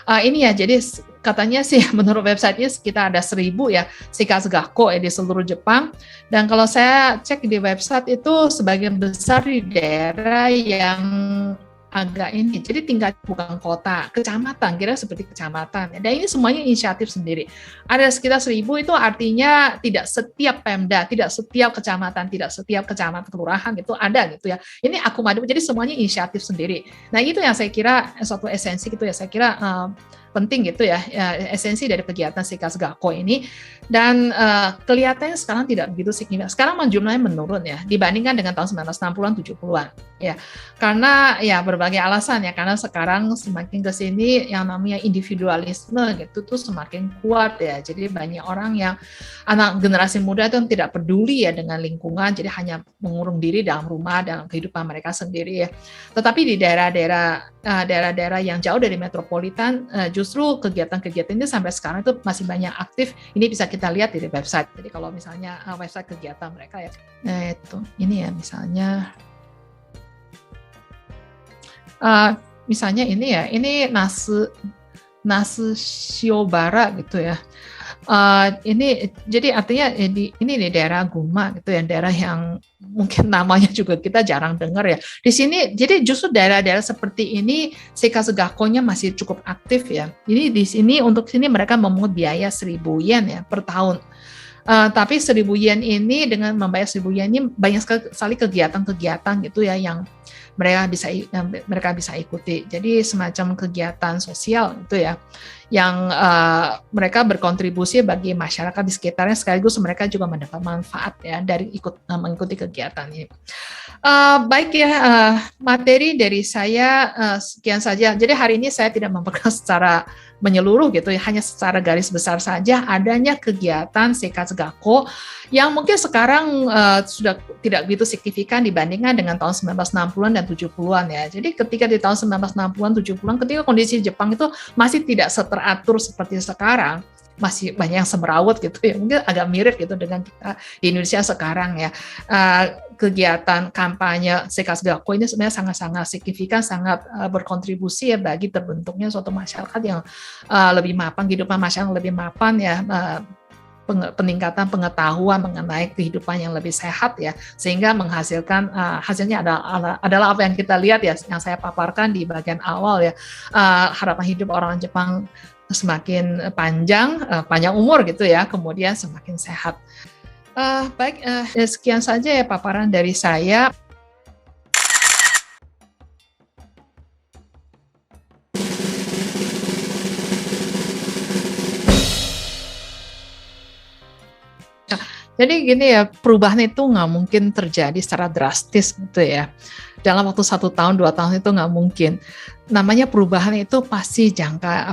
Ini ya, jadi katanya sih menurut website-nya sekitar ada 1.000 ya Seikatsu-gakko di seluruh Jepang. Dan kalau saya cek di website itu sebagian besar di daerah yang agak ini, jadi tingkat bukan kota, kecamatan, kira seperti kecamatan. Dan ini semuanya inisiatif sendiri. Ada sekitar 1.000, itu artinya tidak setiap Pemda, tidak setiap kecamatan, tidak setiap kecamatan kelurahan itu ada gitu ya. Ini akumulatif, jadi semuanya inisiatif sendiri. Nah itu yang saya kira suatu esensi gitu ya, saya kira penting gitu ya, esensi dari kegiatan Seikatsu Gakko ini. Dan kelihatannya sekarang tidak begitu signifikan. Sekarang jumlahnya menurun ya dibandingkan dengan tahun 1960-an 70-an ya. Karena ya berbagai alasan ya, karena sekarang semakin ke sini yang namanya individualisme gitu tuh semakin kuat ya. Jadi banyak orang yang anak generasi muda itu tidak peduli ya dengan lingkungan, jadi hanya mengurung diri dalam rumah, dalam kehidupan mereka sendiri ya. Tetapi di daerah-daerah yang jauh dari metropolitan, justru kegiatan-kegiatan ini sampai sekarang itu masih banyak aktif. Ini bisa kita lihat di website. Jadi kalau misalnya website kegiatan mereka ya, itu ini ya misalnya ini ya, ini Nasu Shiobara gitu ya. Ini jadi artinya ini di daerah Guma gitu ya, daerah yang mungkin namanya juga kita jarang dengar ya. Di sini jadi justru daerah-daerah seperti ini Seikatsu Gakko-nya masih cukup aktif ya. Ini di sini untuk sini mereka memungut biaya 1.000 yen ya per tahun. Tapi 1.000 yen ini dengan membayar 1.000 yen ini banyak sekali kegiatan-kegiatan gitu ya yang mereka bisa ikuti. Jadi semacam kegiatan sosial gitu ya, yang mereka berkontribusi bagi masyarakat di sekitarnya, sekaligus mereka juga mendapat manfaat ya dari mengikuti kegiatan ini. Baik ya, materi dari saya sekian saja. Jadi hari ini saya tidak memperkenalkan secara menyeluruh gitu ya, hanya secara garis besar saja adanya kegiatan Seikatsu Gakko yang mungkin sekarang sudah tidak begitu signifikan dibandingkan dengan tahun 1960-an dan 70-an ya. Jadi ketika di tahun 1960-an 70-an ketika kondisi Jepang itu masih tidak seteratur seperti sekarang, masih banyak yang semrawut gitu ya, mungkin agak mirip gitu dengan kita di Indonesia sekarang ya. Kegiatan kampanye Seikatsu Gakko ini sebenarnya sangat-sangat signifikan, sangat berkontribusi ya bagi terbentuknya suatu masyarakat yang lebih mapan, kehidupan masyarakat lebih mapan ya, peningkatan pengetahuan mengenai kehidupan yang lebih sehat ya, sehingga menghasilkan hasilnya adalah apa yang kita lihat ya, yang saya paparkan di bagian awal ya, harapan hidup orang Jepang semakin panjang umur gitu ya, kemudian semakin sehat. Baik, sekian saja ya paparan dari saya. Jadi gini ya, perubahan itu nggak mungkin terjadi secara drastis gitu ya. Dalam waktu 1 tahun, 2 tahun itu nggak mungkin. Namanya perubahan itu pasti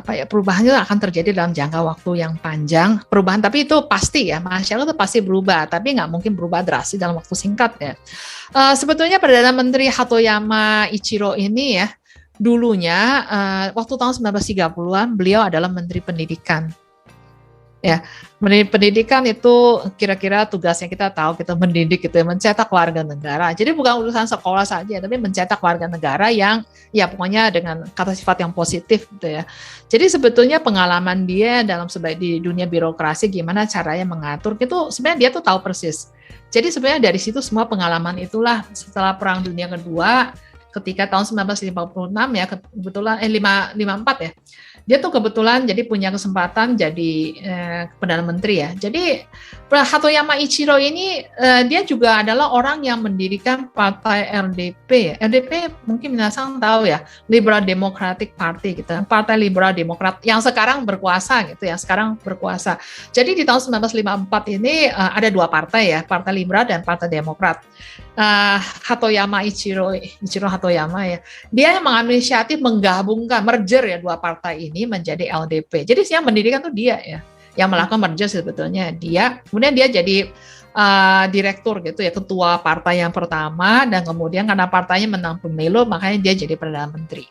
perubahan itu akan terjadi dalam jangka waktu yang panjang. Perubahan, tapi itu pasti ya, masyarakat itu pasti berubah, tapi nggak mungkin berubah drastis dalam waktu singkat ya. Sebetulnya Perdana Menteri Hatoyama Ichiro ini ya, dulunya waktu tahun 1930-an beliau adalah Menteri Pendidikan. Ya, pendidikan itu kira-kira tugasnya kita tahu, kita mendidik gitu ya, mencetak warga negara. Jadi bukan urusan sekolah saja, tapi mencetak warga negara yang ya pokoknya dengan kata sifat yang positif gitu ya. Jadi sebetulnya pengalaman dia di dunia birokrasi gimana caranya mengatur itu sebenarnya dia tuh tahu persis. Jadi sebenarnya dari situ semua pengalaman itulah setelah Perang Dunia Kedua ketika tahun 1956 ya, kebetulan 54 ya. Dia tuh kebetulan jadi punya kesempatan jadi Perdana Menteri ya. Jadi Hatoyama Ichiro ini dia juga adalah orang yang mendirikan partai LDP. LDP mungkin minasang tahu ya, Liberal Democratic Party gitu. Partai Liberal Demokrat yang sekarang berkuasa gitu ya, sekarang berkuasa. Jadi di tahun 1954 ini ada 2 partai ya, Partai Liberal dan Partai Demokrat. Hatoyama Ichiro Hatoyama ya, dia yang mengambil inisiatif menggabungkan merger ya 2 partai ini menjadi LDP. Jadi yang mendirikan tuh dia ya, yang melakukan merger sebetulnya dia. Kemudian dia jadi direktur gitu ya, ketua partai yang pertama, dan kemudian karena partainya menang pemilu makanya dia jadi Perdana Menteri.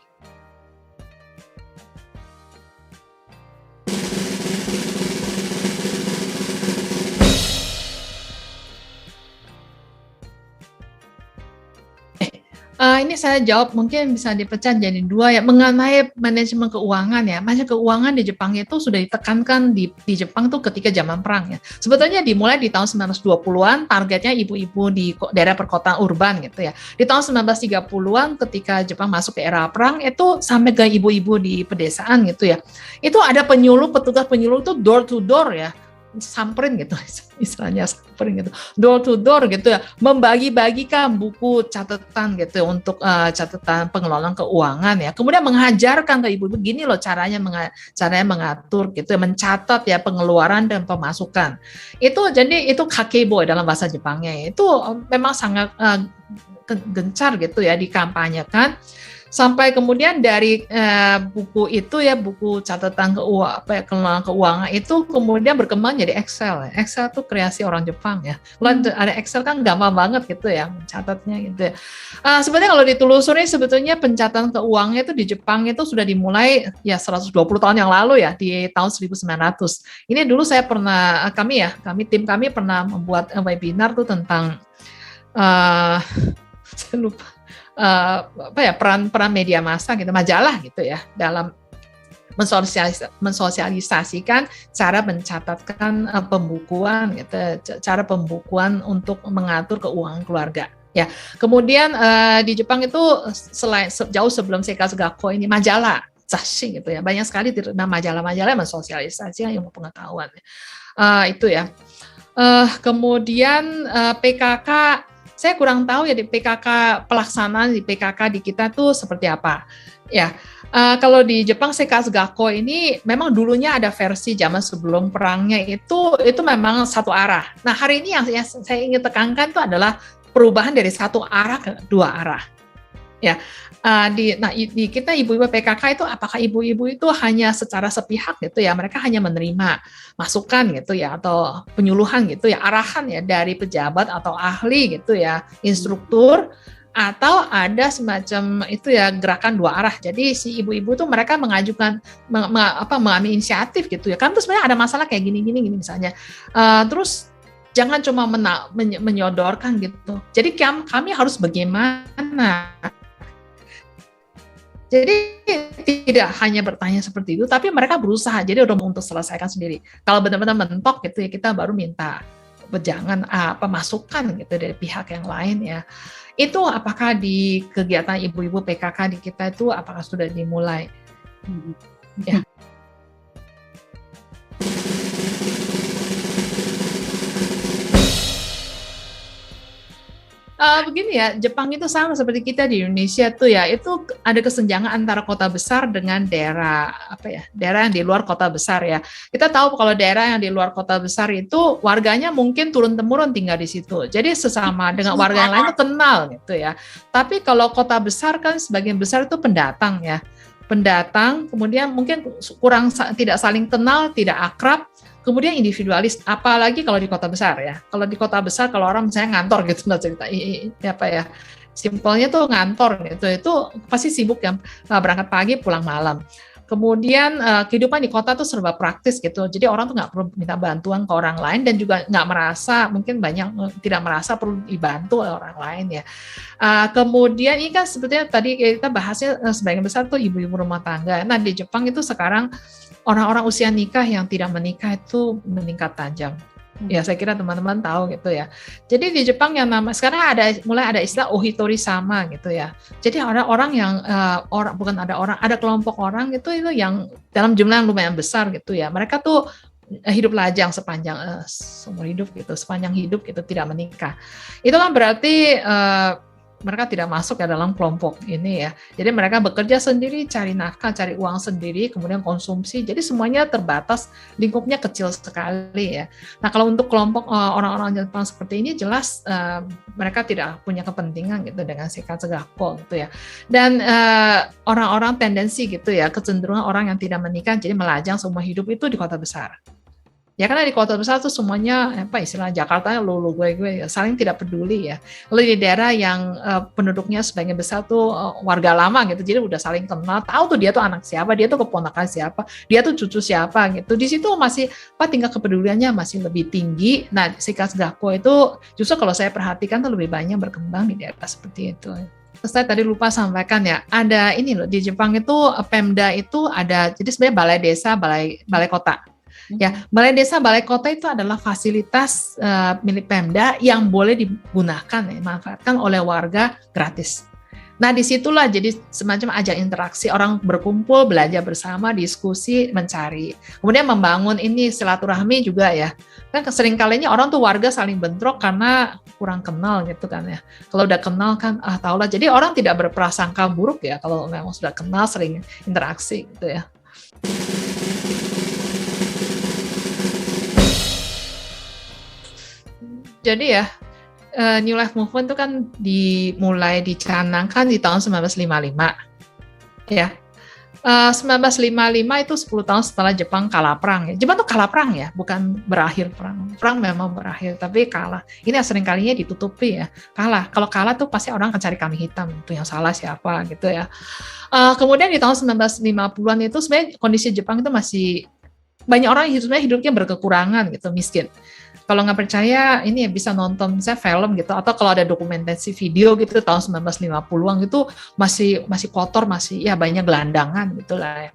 Ini saya jawab mungkin bisa dipecah jadi 2 ya, mengenai manajemen keuangan ya. Manajemen keuangan di Jepang itu sudah ditekankan di Jepang tuh ketika zaman perang ya. Sebetulnya dimulai di tahun 1920-an, targetnya ibu-ibu di daerah perkotaan urban gitu ya. Di tahun 1930-an ketika Jepang masuk ke era perang itu sampai ke ibu-ibu di pedesaan gitu ya. Itu ada petugas penyuluh itu door to door ya. samperin gitu, istilahnya samperin gitu, door to door gitu ya, membagi-bagikan buku catatan gitu untuk catatan pengelolaan keuangan ya, kemudian mengajarkan ke ibu-ibu gini loh caranya mengatur gitu, mencatat ya pengeluaran dan pemasukan. Itu jadi itu kakeibo dalam bahasa Jepangnya, itu memang sangat gencar gitu ya dikampanyekan. Sampai kemudian dari buku itu ya, buku catatan keuangan itu kemudian berkembang jadi Excel. Excel tuh kreasi orang Jepang ya. Ada Excel kan gampang banget gitu ya mencatatnya gitu ya. Sebenarnya kalau ditelusuri sebetulnya pencatatan keuangan itu di Jepang itu sudah dimulai ya 120 tahun yang lalu ya, di tahun 1900. Ini dulu saya pernah tim kami pernah membuat webinar tuh tentang saya lupa peran media massa gitu, majalah gitu ya, dalam mensosialisasikan cara mencatatkan pembukuan gitu, cara pembukuan untuk mengatur keuangan keluarga. Ya, kemudian di Jepang itu jauh sebelum Seikat Gakko ini majalah, zashi gitu ya, banyak sekali majalah-majalah mensosialisasikan ilmu pengetahuan. Itu ya. Kemudian PKK, saya kurang tahu ya di PKK, pelaksanaan di PKK di kita tuh seperti apa. Ya, kalau di Jepang Seikat Gakko ini memang dulunya ada versi zaman sebelum perangnya itu memang satu arah. Nah hari ini yang saya ingin tekankan itu adalah perubahan dari satu arah ke dua arah. Ya, di kita ibu-ibu PKK itu, apakah ibu-ibu itu hanya secara sepihak gitu ya, mereka hanya menerima masukan gitu ya, atau penyuluhan gitu ya, arahan ya dari pejabat atau ahli gitu ya, instruktur, atau ada semacam itu ya gerakan dua arah. Jadi si ibu-ibu tuh mereka mengajukan mengambil inisiatif gitu ya, kan terus sebenarnya ada masalah kayak gini misalnya, terus jangan cuma menyodorkan gitu. Jadi kami harus bagaimana. Jadi tidak hanya bertanya seperti itu, tapi mereka berusaha. Jadi udah untuk selesaikan sendiri. Kalau benar-benar mentok gitu ya, kita baru minta jangan masukan gitu dari pihak yang lain ya. Itu apakah di kegiatan ibu-ibu PKK di kita itu apakah sudah dimulai? Ya. Begini ya, Jepang itu sama seperti kita di Indonesia tuh ya, itu ada kesenjangan antara kota besar dengan daerah daerah yang di luar kota besar ya. Kita tahu kalau daerah yang di luar kota besar itu warganya mungkin turun-temurun tinggal di situ. Jadi sesama dengan warga yang lain tuh kenal gitu ya. Tapi kalau kota besar kan sebagian besar itu pendatang ya. Pendatang, kemudian mungkin tidak saling kenal, tidak akrab. Kemudian individualis, apalagi kalau di kota besar ya. Kalau di kota besar, kalau orang misalnya ngantor gitu, cerita simpelnya tuh ngantor gitu, itu pasti sibuk ya, berangkat pagi pulang malam. Kemudian kehidupan di kota tuh serba praktis gitu, jadi orang tuh nggak perlu minta bantuan ke orang lain dan juga nggak merasa, mungkin banyak tidak merasa perlu dibantu oleh orang lain ya. Kemudian ini kan sebetulnya tadi kita bahasnya sebagian besar tuh ibu-ibu rumah tangga. Nah di Jepang itu sekarang orang-orang usia nikah yang tidak menikah itu meningkat tajam. Ya saya kira teman-teman tahu gitu ya. Jadi di Jepang yang sekarang mulai ada istilah ohitori sama gitu ya. Jadi ada orang yang ada kelompok orang itu yang dalam jumlah yang lumayan besar gitu ya. Mereka tuh hidup lajang sepanjang seumur hidup gitu, sepanjang hidup gitu tidak menikah. Itu kan berarti mereka tidak masuk ya dalam kelompok ini ya. Jadi mereka bekerja sendiri, cari nafkah, cari uang sendiri, kemudian konsumsi. Jadi semuanya terbatas, lingkupnya kecil sekali ya. Nah kalau untuk kelompok orang-orang Jepang seperti ini jelas mereka tidak punya kepentingan gitu dengan Seikat Gakko gitu ya. Dan orang-orang tendensi gitu ya, kecenderungan orang yang tidak menikah jadi melajang seumur hidup itu di kota besar. Ya karena di kota besar tuh semuanya istilah Jakarta lu gue saling tidak peduli ya. Lalu di daerah yang penduduknya sebagian besar tuh warga lama gitu, jadi udah saling kenal, tahu tuh dia tuh anak siapa, dia tuh keponakan siapa, dia tuh cucu siapa gitu. Di situ masih tingkat kepeduliannya masih lebih tinggi. Nah Seikat Gakko itu justru kalau saya perhatikan tuh lebih banyak berkembang di daerah seperti itu. Saya tadi lupa sampaikan ya, ada ini loh di Jepang itu Pemda itu ada, jadi sebenarnya balai desa, balai kota. Ya, balai desa, balai kota itu adalah fasilitas milik Pemda yang boleh digunakan, dimanfaatkan oleh warga gratis. Nah, disitulah jadi semacam ajang interaksi, orang berkumpul, belajar bersama, diskusi, mencari. Kemudian membangun ini silaturahmi juga ya. Kan sering kalinya orang tuh warga saling bentrok karena kurang kenal gitu kan ya. Kalau udah kenal kan, tahulah. Jadi orang tidak berprasangka buruk ya kalau memang sudah kenal, sering interaksi gitu ya. Jadi ya, New Life Movement itu kan dimulai dicanangkan di tahun 1955, ya. 1955 itu 10 tahun setelah Jepang kalah perang. Ya. Jepang tuh kalah perang ya, bukan berakhir perang. Perang memang berakhir, tapi kalah. Ini yang sering kalinya ditutupi ya, kalah. Kalau kalah tuh pasti orang akan cari kambing hitam, itu yang salah siapa gitu ya. Kemudian di tahun 1950-an itu sebenarnya kondisi Jepang itu masih banyak orang hidupnya berkekurangan gitu, miskin. Kalau nggak percaya, ini ya bisa nonton misalnya film gitu, atau kalau ada dokumentasi video gitu tahun 1950-an gitu masih kotor, masih ya banyak gelandangan gitulah ya.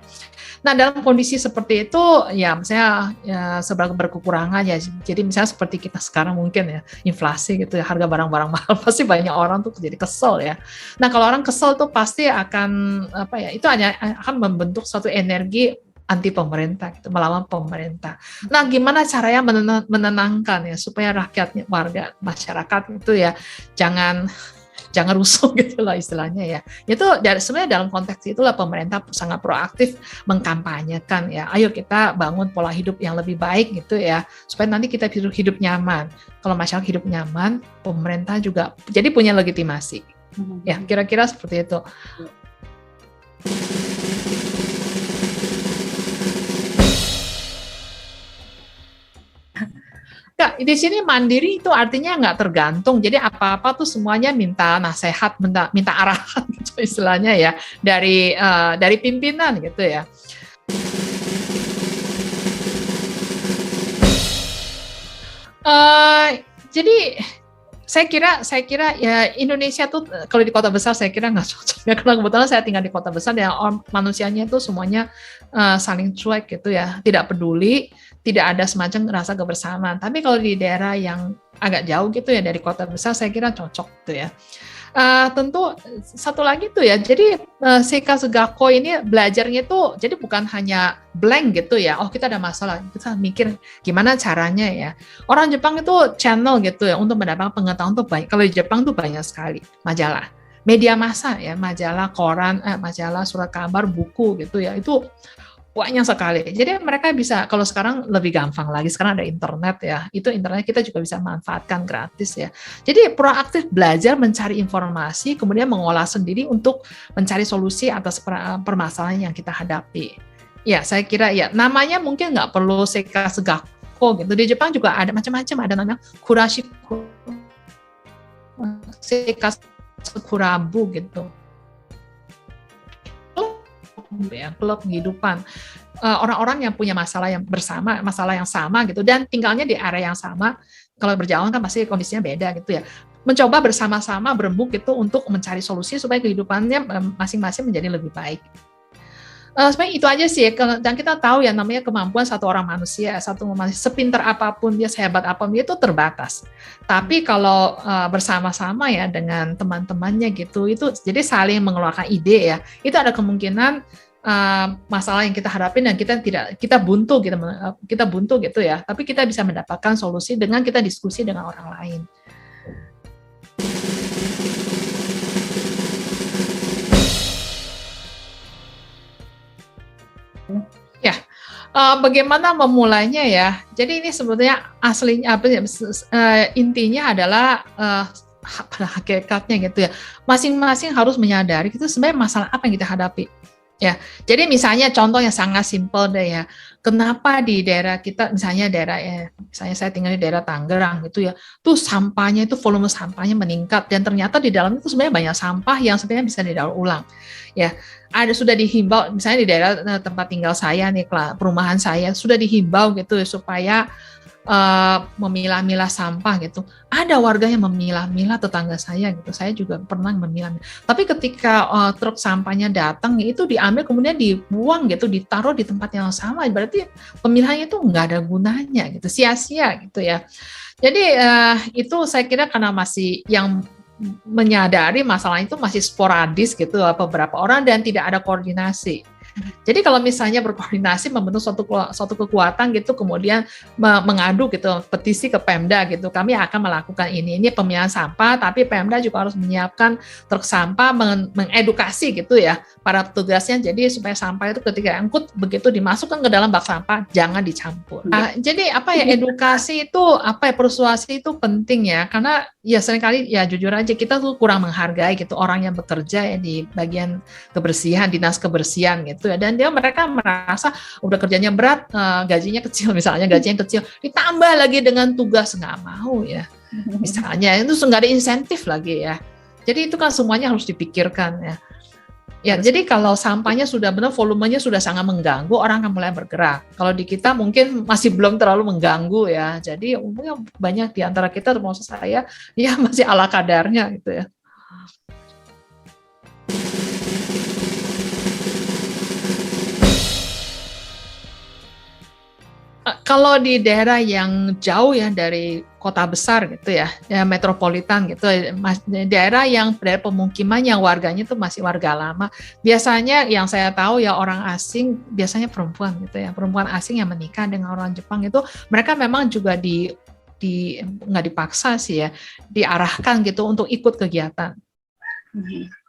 Nah, dalam kondisi seperti itu ya misalnya ya, seberapa berkekurangan ya. Jadi misalnya seperti kita sekarang mungkin ya, inflasi gitu ya, harga barang-barang mahal, pasti banyak orang tuh jadi kesel ya. Nah, kalau orang kesel tuh pasti akan itu hanya akan membentuk suatu energi anti pemerintah, gitu, melawan pemerintah. Nah, gimana caranya menenangkan ya supaya rakyatnya, warga masyarakat itu ya jangan rusuh gitu lah istilahnya ya. Itu sebenarnya dalam konteks itulah pemerintah sangat proaktif mengkampanyekan ya. Ayo kita bangun pola hidup yang lebih baik gitu ya, supaya nanti kita hidup nyaman. Kalau masyarakat hidup nyaman, pemerintah juga jadi punya legitimasi. Ya, kira-kira seperti itu. Nggak, di sini mandiri itu artinya nggak tergantung. Jadi apa-apa tuh semuanya minta nasihat, minta arahan gitu istilahnya ya dari pimpinan gitu ya. Jadi saya kira ya Indonesia tuh kalau di kota besar saya kira nggak cocok ya, karena kebetulan saya tinggal di kota besar dan manusianya itu semuanya saling cuek gitu ya, tidak peduli, tidak ada semacam rasa kebersamaan. Tapi kalau di daerah yang agak jauh gitu ya dari kota besar saya kira cocok gitu ya. Tentu satu lagi tuh ya, jadi Seika Segako ini belajarnya tuh jadi bukan hanya blank gitu ya, oh kita ada masalah, kita mikir gimana caranya ya. Orang Jepang itu channel gitu ya untuk mendapatkan pengetahuan tuh banyak. Kalau di Jepang tuh banyak sekali majalah, media massa ya, majalah, koran, majalah, surat kabar, buku gitu ya, itu banyak sekali. Jadi mereka bisa, kalau sekarang lebih gampang lagi, sekarang ada internet ya, itu internet kita juga bisa manfaatkan gratis ya. Jadi proaktif belajar mencari informasi, kemudian mengolah sendiri untuk mencari solusi atas permasalahan yang kita hadapi. Ya, saya kira ya, namanya mungkin nggak perlu Seika Segako gitu. Di Jepang juga ada macam-macam, ada namanya Kurashiko, Seika Sekurabu gitu. Ya, klub kehidupan orang-orang yang punya masalah yang sama gitu dan tinggalnya di area yang sama. Kalau berjauhan kan pasti kondisinya beda gitu ya. Mencoba bersama-sama berembuk gitu untuk mencari solusi supaya kehidupannya masing-masing menjadi lebih baik. Sebenarnya itu aja sih, dan kita tahu ya namanya kemampuan satu orang manusia, sepintar apapun dia, sehebat apapun dia itu terbatas. Tapi kalau bersama-sama ya dengan teman-temannya gitu, itu jadi saling mengeluarkan ide ya, itu ada kemungkinan masalah yang kita hadapin dan kita buntu gitu ya, tapi kita bisa mendapatkan solusi dengan kita diskusi dengan orang lain. Ya, bagaimana memulainya ya? Jadi ini sebetulnya aslinya intinya adalah pada hakikatnya gitu ya. Masing-masing harus menyadari itu sebenarnya masalah apa yang kita hadapi. Ya, jadi misalnya contoh yang sangat simpel deh ya. Kenapa di daerah kita, misalnya misalnya saya tinggal di daerah Tangerang gitu ya, tuh sampahnya itu volume sampahnya meningkat dan ternyata di dalam itu sebenarnya banyak sampah yang sebenarnya bisa didaur ulang. Ya, sudah dihimbau misalnya di daerah tempat tinggal saya nih, perumahan saya sudah dihimbau gitu supaya memilah-milah sampah gitu. Ada warga yang memilah-milah tetangga saya gitu. Saya juga pernah memilah. Tapi ketika truk sampahnya datang itu diambil kemudian dibuang gitu, ditaruh di tempat yang sama. Berarti pemilahannya itu nggak ada gunanya gitu, sia-sia gitu ya. Jadi itu saya kira karena masih yang menyadari masalah itu masih sporadis gitu, beberapa orang dan tidak ada koordinasi. Jadi kalau misalnya berkoordinasi membentuk suatu kekuatan gitu, kemudian mengadu gitu, petisi ke Pemda gitu, kami akan melakukan ini pemilihan sampah, tapi Pemda juga harus menyiapkan truk sampah, mengedukasi gitu ya para petugasnya, jadi supaya sampah itu ketika angkut begitu dimasukkan ke dalam bak sampah jangan dicampur. Jadi edukasi itu persuasi itu penting ya, karena ya seringkali ya jujur aja kita tuh kurang menghargai gitu orang yang bekerja ya di bagian kebersihan, dinas kebersihan gitu ya, dan mereka merasa udah kerjanya berat, gajinya kecil misalnya, gajinya kecil ditambah lagi dengan tugas, nggak mau ya misalnya, itu nggak ada insentif lagi ya. Jadi itu kan semuanya harus dipikirkan ya. Jadi kalau sampahnya sudah benar, volumenya sudah sangat mengganggu, orang akan mulai bergerak. Kalau di kita mungkin masih belum terlalu mengganggu ya. Jadi umumnya banyak di antara kita, termasuk saya, ya masih ala kadarnya gitu ya. Kalau di daerah yang jauh ya dari kota besar gitu ya metropolitan gitu, daerah pemukiman yang warganya itu masih warga lama, biasanya yang saya tahu ya orang asing, biasanya perempuan gitu ya, perempuan asing yang menikah dengan orang Jepang itu, mereka memang juga nggak dipaksa sih ya, diarahkan gitu untuk ikut kegiatan.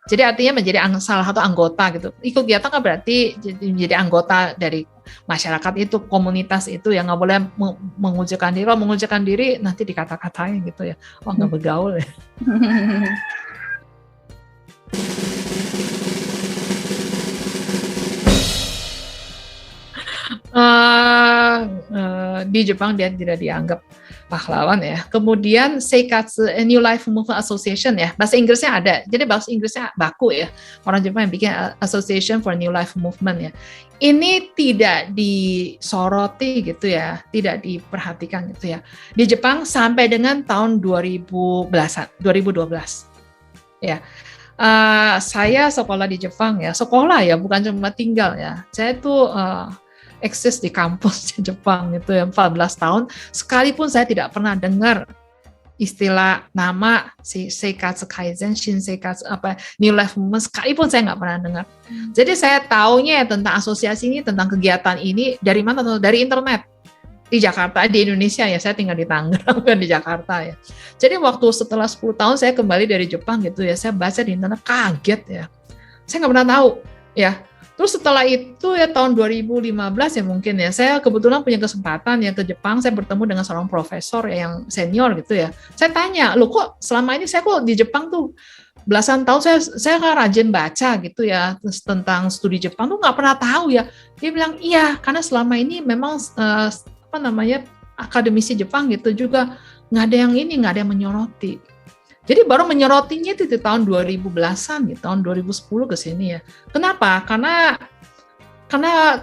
Jadi artinya menjadi salah satu anggota gitu. Ikut kegiatan kan berarti menjadi anggota dari masyarakat itu, komunitas itu, yang nggak boleh mengucilkan diri. Kalau mengucilkan diri nanti dikata-katain gitu ya. Oh, nggak bergaul ya. Di Jepang dia tidak dianggap pahlawan ya. Kemudian Seikatsu New Life Movement Association ya, bahasa Inggrisnya ada, jadi bahasa Inggrisnya baku ya, orang Jepang yang bikin Association for New Life Movement ya. Ini tidak disoroti gitu ya, tidak diperhatikan gitu ya di Jepang sampai dengan tahun 2012 ya. Saya sekolah di Jepang ya, sekolah ya, bukan cuma tinggal ya. Saya tuh eksis di kampus di Jepang itu ya 14 tahun, sekalipun saya tidak pernah dengar istilah nama Seikatsu Kaizen, Shinseikatsu New Life Movement, sekalipun saya nggak pernah dengar. Jadi saya taunya tentang asosiasi ini, tentang kegiatan ini dari mana? Dari internet di Jakarta, di Indonesia ya, saya tinggal di Tangerang bukan di Jakarta ya. Jadi waktu setelah 10 tahun saya kembali dari Jepang gitu ya, saya baca di internet, kaget ya, saya nggak pernah tahu ya. Terus setelah itu ya tahun 2015 ya mungkin ya, saya kebetulan punya kesempatan ya ke Jepang, saya bertemu dengan seorang profesor ya, yang senior gitu ya. Saya tanya, loh kok selama ini saya kok di Jepang tuh belasan tahun saya kan rajin baca gitu ya tentang studi Jepang tuh nggak pernah tahu ya. Dia bilang iya, karena selama ini memang akademisi Jepang gitu juga nggak ada yang menyoroti. Jadi baru menyorotinya itu di tahun 2010-an, di tahun 2010 ke sini ya. Kenapa? Karena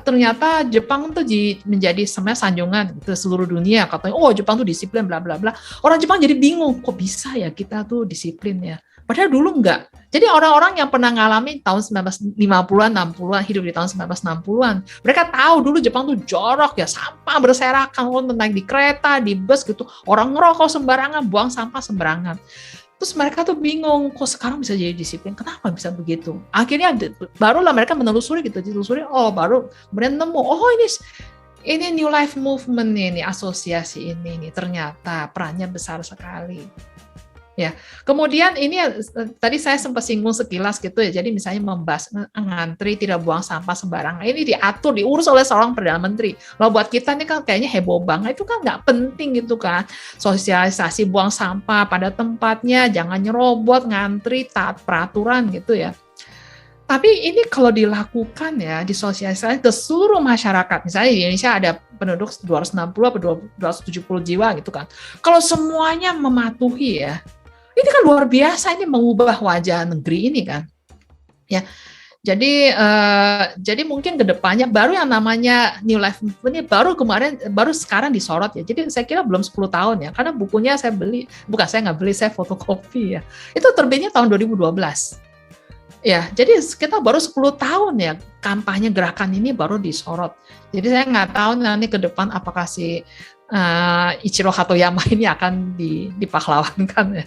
ternyata Jepang tuh menjadi sebenarnya sanjungan gitu seluruh dunia, katanya oh Jepang tuh disiplin bla bla bla. Orang Jepang jadi bingung, kok bisa ya kita tuh disiplin ya. Padahal dulu enggak. Jadi orang-orang yang pernah ngalamin tahun 1950-an, 60-an, hidup di tahun 1960-an, mereka tahu dulu Jepang tuh jorok ya, sampah berserakan, naik di kereta, di bus gitu, orang ngerokok sembarangan, buang sampah sembarangan. Terus mereka tuh bingung, kok sekarang bisa jadi disiplin, kenapa bisa begitu? Akhirnya barulah mereka menelusuri gitu, baru kemudian nemu, oh ini New Life Movement ini, asosiasi ini ternyata perannya besar sekali. Ya, kemudian ini tadi saya sempat singgung sekilas gitu ya. Jadi misalnya membahas ngantri, tidak buang sampah sembarangan. Ini diatur, diurus oleh seorang Perdana Menteri. Kalau buat kita ini kan kayaknya heboh banget. Itu kan nggak penting gitu kan. Sosialisasi buang sampah pada tempatnya, jangan nyerobot, ngantri, taat peraturan gitu ya. Tapi ini kalau dilakukan ya, disosialisasikan ke seluruh masyarakat. Misalnya di Indonesia ada penduduk 260 atau 270 jiwa gitu kan. Kalau semuanya mematuhi ya, ini kan luar biasa, ini mengubah wajah negeri ini kan. Ya. Jadi mungkin kedepannya baru yang namanya New Life Movement ini baru sekarang disorot ya. Jadi saya kira belum 10 tahun ya, karena bukunya saya nggak beli, saya fotokopi ya. Itu terbitnya tahun 2012. Ya, jadi kita baru 10 tahun ya kampanye gerakan ini baru disorot. Jadi saya nggak tahu nanti ke depan apakah si Ichiro Hatoyama ini akan dipahlawankan ya.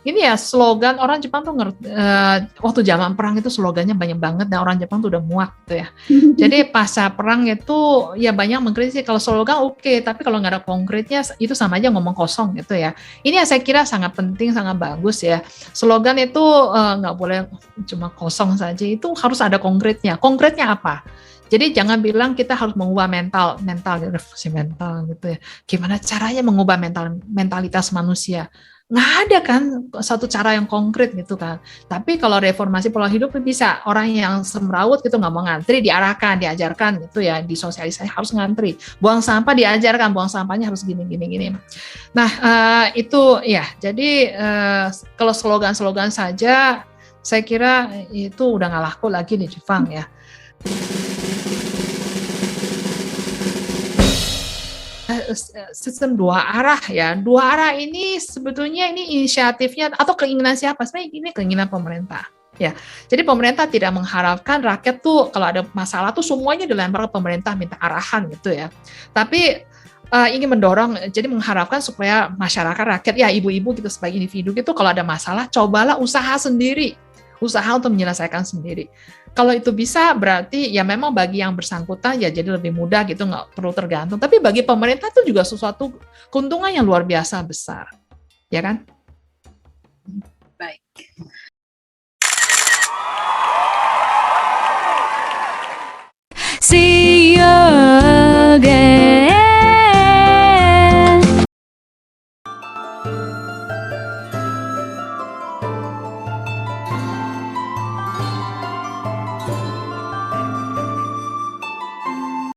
ini ya slogan orang Jepang tuh waktu zaman perang itu slogannya banyak banget dan orang Jepang tuh udah muak gitu ya. Jadi pasca perang itu ya banyak mengkritik kalau slogan oke, tapi kalau nggak ada konkretnya itu sama aja ngomong kosong gitu ya. Ini yang saya kira sangat penting, sangat bagus ya. Slogan itu nggak boleh cuma kosong saja, itu harus ada konkretnya. Konkretnya apa? Jadi jangan bilang kita harus mengubah revolusi mental gitu ya. Gimana caranya mengubah mentalitas manusia? Nggak ada kan satu cara yang konkret gitu kan. Tapi kalau reformasi pola hidup bisa, orang yang semrawut gitu nggak mau ngantri, diarahkan, diajarkan gitu ya, disosialisasi harus ngantri. Buang sampah diajarkan, buang sampahnya harus gini. Nah itu ya, jadi kalau slogan-slogan saja, saya kira itu udah nggak laku lagi di Jepang ya. Sistem dua arah ya. Dua arah ini sebetulnya ini inisiatifnya atau keinginan siapa? Sebenarnya ini keinginan pemerintah. Ya, jadi pemerintah tidak mengharapkan rakyat tuh kalau ada masalah tuh semuanya dilempar ke pemerintah minta arahan gitu ya. Tapi ingin mendorong, jadi mengharapkan supaya masyarakat rakyat ya ibu-ibu gitu sebagai individu gitu kalau ada masalah cobalah usaha sendiri, usaha untuk menyelesaikan sendiri. Kalau itu bisa berarti ya memang bagi yang bersangkutan ya jadi lebih mudah gitu, nggak perlu tergantung. Tapi bagi pemerintah itu juga sesuatu keuntungan yang luar biasa besar, ya kan? Baik. See you again.